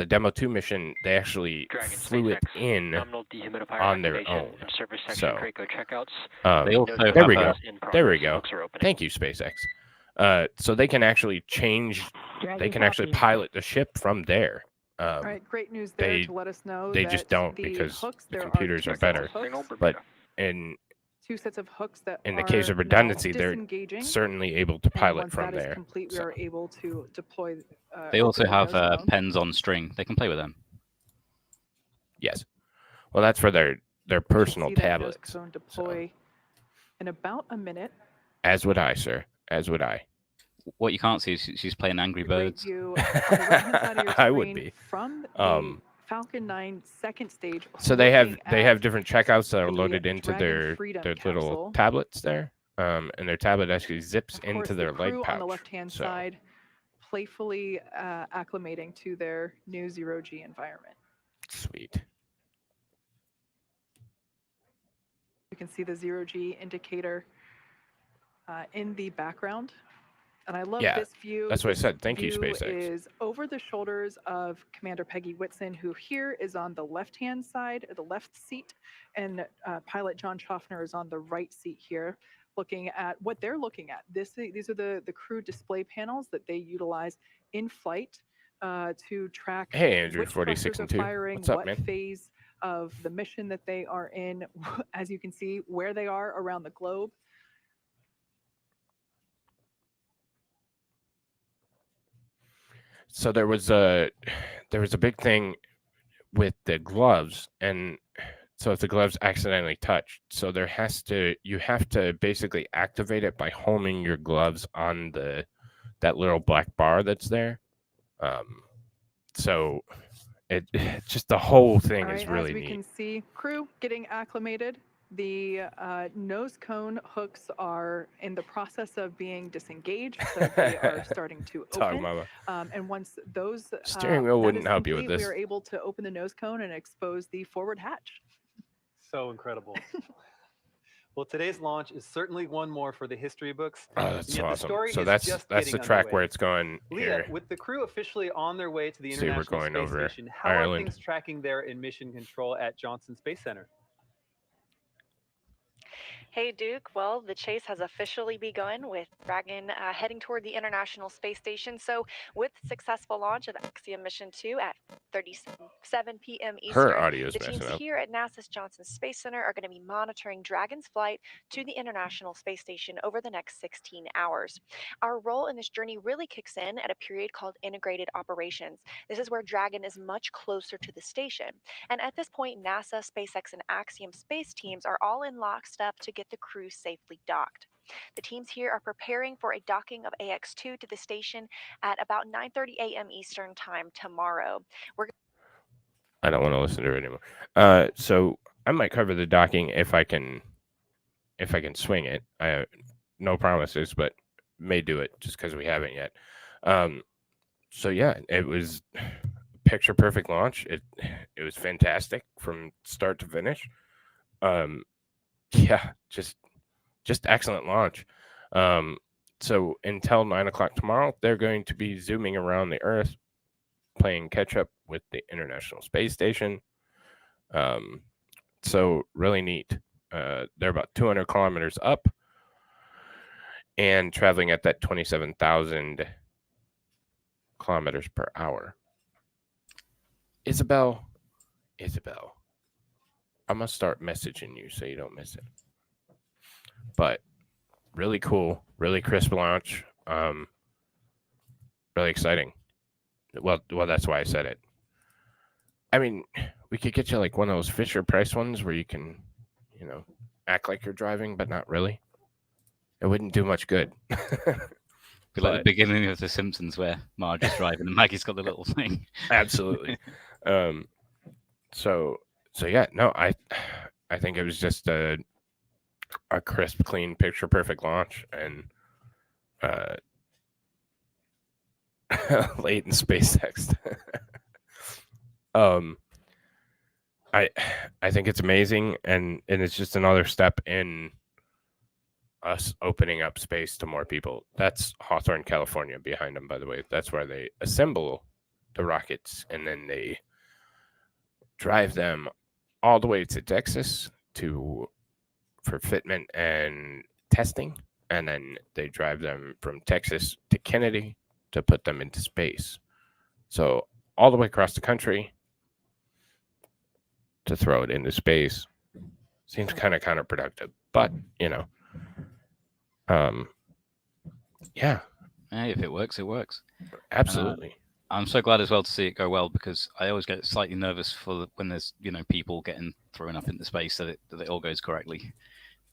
[SPEAKER 1] Demo 2 mission, they actually flew it in on their own. So
[SPEAKER 11] They also
[SPEAKER 1] there we
[SPEAKER 11] have
[SPEAKER 1] go. There we go. Thank you, SpaceX. So they can actually change. They can actually pilot the ship from there.
[SPEAKER 6] All right, great news there to let us know
[SPEAKER 1] They
[SPEAKER 6] that
[SPEAKER 1] just don't
[SPEAKER 6] the
[SPEAKER 1] because
[SPEAKER 6] hooks,
[SPEAKER 1] the
[SPEAKER 6] there
[SPEAKER 1] computers
[SPEAKER 6] two
[SPEAKER 1] are
[SPEAKER 6] sets
[SPEAKER 1] better.
[SPEAKER 6] of hooks,
[SPEAKER 1] But in
[SPEAKER 6] 2 sets of hooks that
[SPEAKER 1] the case of
[SPEAKER 6] are now
[SPEAKER 1] redundancy, they're
[SPEAKER 6] disengaging.
[SPEAKER 1] certainly able to
[SPEAKER 6] And
[SPEAKER 1] pilot
[SPEAKER 6] once
[SPEAKER 1] from
[SPEAKER 6] that is
[SPEAKER 1] there.
[SPEAKER 6] complete, we are able to deploy.
[SPEAKER 11] They also
[SPEAKER 6] open
[SPEAKER 11] have
[SPEAKER 6] nose cone.
[SPEAKER 11] pens on string. They can play with them.
[SPEAKER 1] Yes. Well, that's for their personal
[SPEAKER 6] See that nose
[SPEAKER 1] tablets.
[SPEAKER 6] cone deploy in about a minute.
[SPEAKER 1] As would I, sir. As would I.
[SPEAKER 11] What you can't see is she's playing Angry Birds.
[SPEAKER 6] You on the right-hand side of your
[SPEAKER 1] I would
[SPEAKER 6] screen
[SPEAKER 1] be.
[SPEAKER 6] from the Falcon 9 second stage.
[SPEAKER 1] So they have
[SPEAKER 6] looking
[SPEAKER 1] different checkouts that are
[SPEAKER 6] the
[SPEAKER 1] loaded into
[SPEAKER 6] Dragon
[SPEAKER 1] their
[SPEAKER 6] Freedom
[SPEAKER 1] little
[SPEAKER 6] capsule.
[SPEAKER 1] tablets there. And their tablet actually zips
[SPEAKER 6] Of course,
[SPEAKER 1] into their
[SPEAKER 6] the
[SPEAKER 1] leg
[SPEAKER 6] crew
[SPEAKER 1] pouch.
[SPEAKER 6] on the left-hand
[SPEAKER 1] So,
[SPEAKER 6] side, playfully acclimating to their new Zero G environment.
[SPEAKER 1] sweet.
[SPEAKER 6] You can see the Zero G indicator in the background. And I love
[SPEAKER 1] Yeah,
[SPEAKER 6] this view.
[SPEAKER 1] that's what I
[SPEAKER 6] This
[SPEAKER 1] said. Thank you,
[SPEAKER 6] view
[SPEAKER 1] SpaceX.
[SPEAKER 6] is over the shoulders of Commander Peggy Whitson, who here is on the left-hand side, the left seat, and pilot John Shoffner is on the right seat here. looking at what they're looking at. These are the crew display panels that they utilize in flight to track
[SPEAKER 1] Hey, Andrew,
[SPEAKER 6] which
[SPEAKER 1] 46
[SPEAKER 6] thrusters are
[SPEAKER 1] and 2.
[SPEAKER 6] firing,
[SPEAKER 1] What's up,
[SPEAKER 6] what
[SPEAKER 1] man?
[SPEAKER 6] phase of the mission that they are in, as you can see, where they are around the globe.
[SPEAKER 1] So there was a big thing with the gloves, and so if the gloves accidentally touch, so you have to basically activate it by homing your gloves on that little black bar that's there. So it just the whole thing is really
[SPEAKER 6] as we
[SPEAKER 1] neat.
[SPEAKER 6] can see, crew getting acclimated. The nose cone hooks are in the process of being disengaged, so they are starting to
[SPEAKER 1] Talk,
[SPEAKER 6] open.
[SPEAKER 1] mama.
[SPEAKER 6] And once those
[SPEAKER 1] Steering wheel
[SPEAKER 6] that
[SPEAKER 1] wouldn't
[SPEAKER 6] is
[SPEAKER 1] help you with
[SPEAKER 6] complete,
[SPEAKER 1] this.
[SPEAKER 6] we are able to open the nose cone and expose the forward hatch.
[SPEAKER 5] So incredible. Well, today's launch is certainly one more for the history books.
[SPEAKER 1] Oh, that's
[SPEAKER 5] and yet
[SPEAKER 1] awesome.
[SPEAKER 5] The story
[SPEAKER 1] So
[SPEAKER 5] is
[SPEAKER 1] that's
[SPEAKER 5] just
[SPEAKER 1] the
[SPEAKER 5] getting
[SPEAKER 1] track
[SPEAKER 5] underway.
[SPEAKER 1] where it's going
[SPEAKER 5] Leah,
[SPEAKER 1] here.
[SPEAKER 5] with the crew officially on their way to the
[SPEAKER 1] See, we're
[SPEAKER 5] International
[SPEAKER 1] going
[SPEAKER 5] Space
[SPEAKER 1] over
[SPEAKER 5] Station, how are
[SPEAKER 1] Ireland.
[SPEAKER 5] things tracking there in mission control at Johnson Space Center?
[SPEAKER 13] Hey, Duke. Well, the chase has officially begun with Dragon heading toward the International Space Station. So, with successful launch of Axiom Mission 2 at 37 p.m. Eastern,
[SPEAKER 1] Her audio's
[SPEAKER 13] the teams
[SPEAKER 1] messing up.
[SPEAKER 13] here at NASA's Johnson Space Center are going to be monitoring Dragon's flight to the International Space Station over the next 16 hours. Our role in this journey really kicks in at a period called Integrated Operations. This is where Dragon is much closer to the station. And at this point, NASA, SpaceX, and Axiom space teams are all in lockstep to get the crew safely docked. The teams here are preparing for a docking of AX-2 to the station at about 9:30 a.m. Eastern Time tomorrow.
[SPEAKER 1] I don't want to listen to it anymore. So I might cover the docking if I can swing it. I have no promises, but may do it just because we haven't yet. So yeah, it was picture perfect launch. It was fantastic from start to finish. Yeah, just excellent launch. So until 9 o'clock tomorrow, they're going to be zooming around the Earth, playing catch up with the International Space Station. So really neat. They're about 200 kilometers up and traveling at that 27,000 kilometers per hour. Isabel, I'm gonna start messaging you so you don't miss it. But really cool, really crisp launch. Really exciting. Well, that's why I said it. I mean, we could get you like one of those Fisher Price ones where you can, act like you're driving, but not really. It wouldn't do much good.
[SPEAKER 11] Be like the beginning of The Simpsons where Marge is driving and Maggie's got the little thing.
[SPEAKER 1] Absolutely. So yeah, no, I think it was just a crisp, clean, picture perfect launch, and late in SpaceX. I think it's amazing, and it's just another step in us opening up space to more people. That's Hawthorne, California behind them, by the way. That's where they assemble the rockets, and then they drive them all the way to Texas for fitment and testing, and then they drive them from Texas to Kennedy to put them into space. So all the way across the country to throw it into space seems kind of counterproductive, but yeah.
[SPEAKER 11] Hey, if it works, it works.
[SPEAKER 1] Absolutely.
[SPEAKER 11] I'm so glad as well to see it go well, because I always get slightly nervous when there's people getting thrown up into space that it all goes correctly.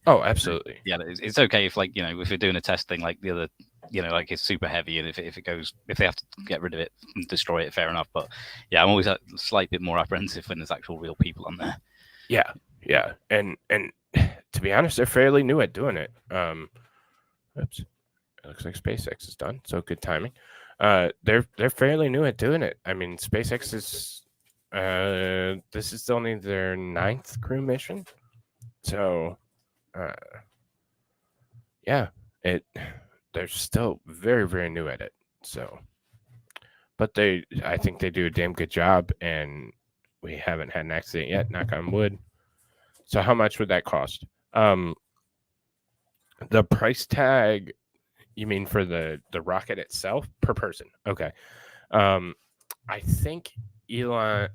[SPEAKER 1] Oh, absolutely.
[SPEAKER 11] Yeah, it's okay if if you're doing a test thing like the other, like it's super heavy, and if they have to get rid of it and destroy it, fair enough. But yeah, I'm always a slight bit more apprehensive when there's actual real people on there.
[SPEAKER 1] Yeah, and to be honest, they're fairly new at doing it. Oops, it looks like SpaceX is done, so good timing. They're fairly new at doing it. I mean, SpaceX is this is only their 9th crew mission, so yeah, they're still very, very new at it. So, but I think they do a damn good job, and we haven't had an accident yet. Knock on wood. So, how much would that cost? The price tag, you mean for the rocket itself per person? Okay. I think Elon.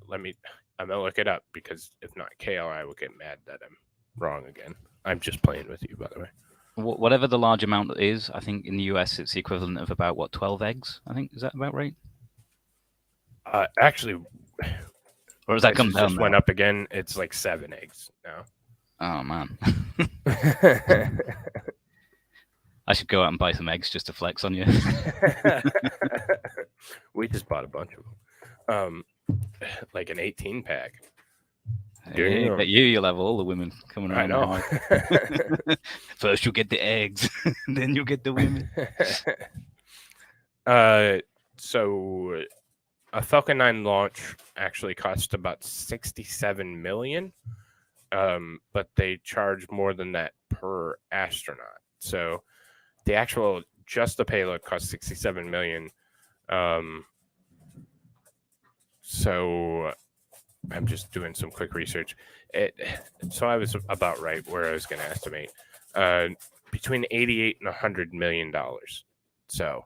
[SPEAKER 1] I'm gonna look it up because if not, KLI will get mad that I'm wrong again. I'm just playing with you, by the way.
[SPEAKER 11] Whatever the large amount is, I think in the US it's the equivalent of about 12 eggs. I think, is that about right?
[SPEAKER 1] Actually,
[SPEAKER 11] or has that come
[SPEAKER 1] prices
[SPEAKER 11] down
[SPEAKER 1] just
[SPEAKER 11] now?
[SPEAKER 1] went up again. It's like 7 eggs now.
[SPEAKER 11] Oh man. I should go out and buy some eggs just to flex on you.
[SPEAKER 1] We just bought a bunch of them, like an 18 pack.
[SPEAKER 11] Hey, but you'll have all the women coming around.
[SPEAKER 1] I know.
[SPEAKER 11] First you'll get the eggs, then you'll get the women.
[SPEAKER 1] So a Falcon 9 launch actually cost about 67 million, but they charge more than that per astronaut. So the actual just the payload costs 67 million. So I'm just doing some quick research. So I was about right where I was going to estimate. Between 88 and 100 million dollars. So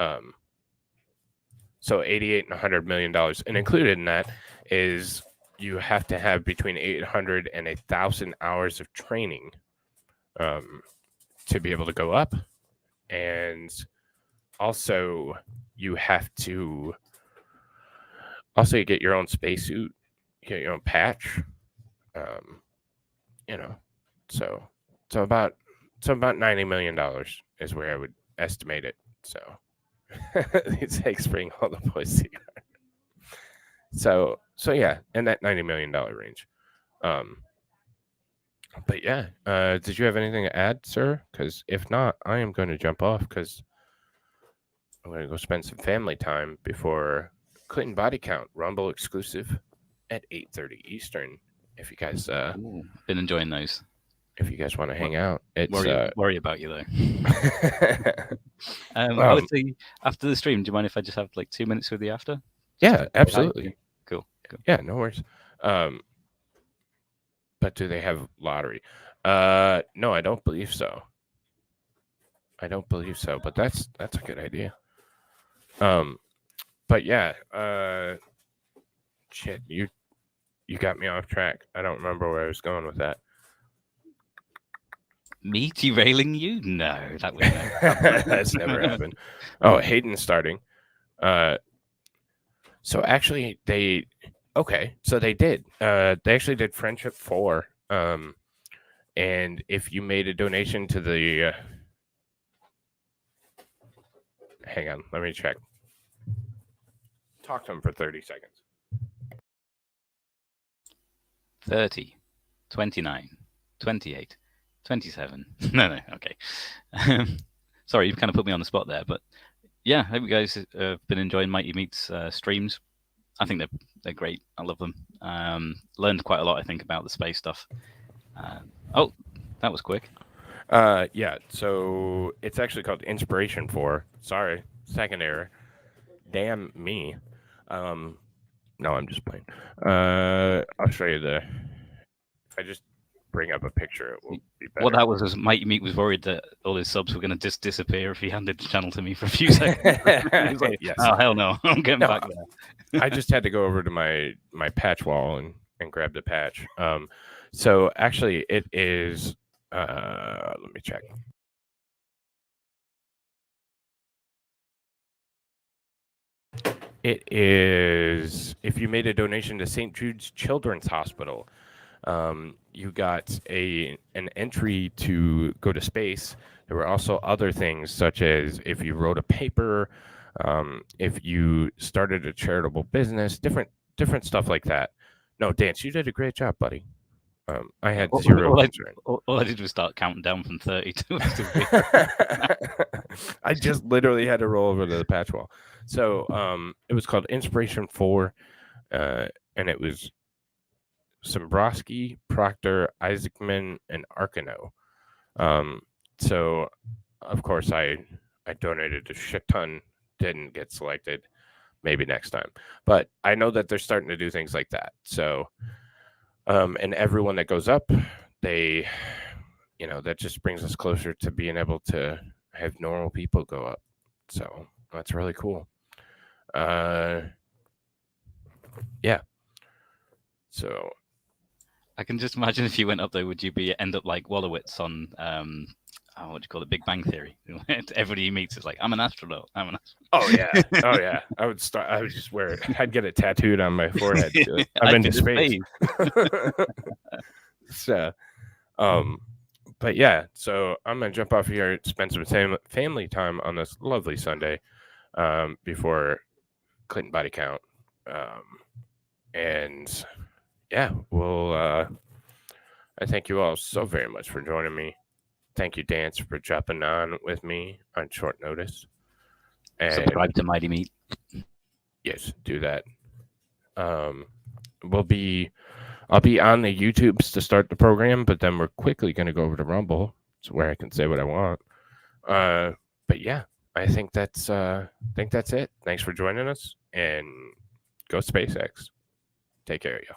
[SPEAKER 1] 88 and 100 million dollars, and included in that is you have to have between 800 and 1,000 hours of training to be able to go up, and also you have to get your own spacesuit, get your own patch, so about $90 million is where I would estimate it. So these eggs bring all the boys together. So yeah, in that $90 million range. But yeah, did you have anything to add, sir? Because if not, I am going to jump off because I'm going to go spend some family time before Clinton Body Count Rumble exclusive at 8:30 Eastern. If you guys
[SPEAKER 11] been enjoying those.
[SPEAKER 1] If you guys want to hang out, it's
[SPEAKER 11] worry about you though. Obviously, after the stream, do you mind if I just have like 2 minutes with you after?
[SPEAKER 1] Yeah, absolutely.
[SPEAKER 11] Cool.
[SPEAKER 1] Yeah, no worries. But do they have lottery? No, I don't believe so. But that's a good idea. But yeah, shit, you got me off track. I don't remember where I was going with that.
[SPEAKER 11] Me derailing you? No, that would never happen.
[SPEAKER 1] That's never happened. Oh, Hayden's starting. So actually, they did. They actually did Friendship 4. And if you made a donation to the, hang on, let me check. Talk to him for 30 seconds.
[SPEAKER 11] 30, 29, 28. 27. No, okay. Sorry, you've kind of put me on the spot there, but yeah, I hope you guys have been enjoying Mighty Meat's streams. I think they're great. I love them. Learned quite a lot, I think, about the space stuff. Oh, that was quick.
[SPEAKER 1] Yeah, so it's actually called Inspiration 4. Sorry, second error. Damn me. No, I'm just playing. I'll show you if I just bring up a picture, it will be better.
[SPEAKER 11] What that was Mighty Meat was worried that all his subs were going to just disappear if he handed the channel to me for a few seconds. He was like,
[SPEAKER 1] yes.
[SPEAKER 11] Oh, hell no, I'm getting back there.
[SPEAKER 1] I just had to go over to my patch wall and grab the patch. So actually it is, let me check. It is, if you made a donation to St. Jude's Children's Hospital, you got an entry to go to space. There were also other things such as if you wrote a paper, if you started a charitable business, different stuff like that. No, Dance, you did a great job, buddy. I had zero concern.
[SPEAKER 11] All I did was start counting down from 30 to
[SPEAKER 1] I just literally had to roll over to the patch wall. So it was called Inspiration 4, and it was Sombrowski, Proctor, Isaacman, and Arkano. So, of course, I donated a shit ton, didn't get selected. Maybe next time. But I know that they're starting to do things like that. So, and everyone that goes up, they, that just brings us closer to being able to have normal people go up. So that's really cool. Yeah. So
[SPEAKER 11] I can just imagine if you went up there, would you end up like Wolowitz on what do you call it, Big Bang Theory? Everybody he meets is like, I'm an astronaut.
[SPEAKER 1] Oh yeah. Oh yeah. I would just wear it. I'd get it tattooed on my forehead. I've been to space. So, but yeah, so I'm gonna jump off here, spend some family time on this lovely Sunday, before Clinton body count, and yeah, I thank you all so very much for joining me. Thank you, Dance, for jumping on with me on short notice. And
[SPEAKER 11] subscribe to Mighty Meat.
[SPEAKER 1] Yes, do that. I'll be on the YouTubes to start the program, but then we're quickly going to go over to Rumble, where I can say what I want. But yeah, I think that's it. Thanks for joining us, and go SpaceX. Take care, y'all.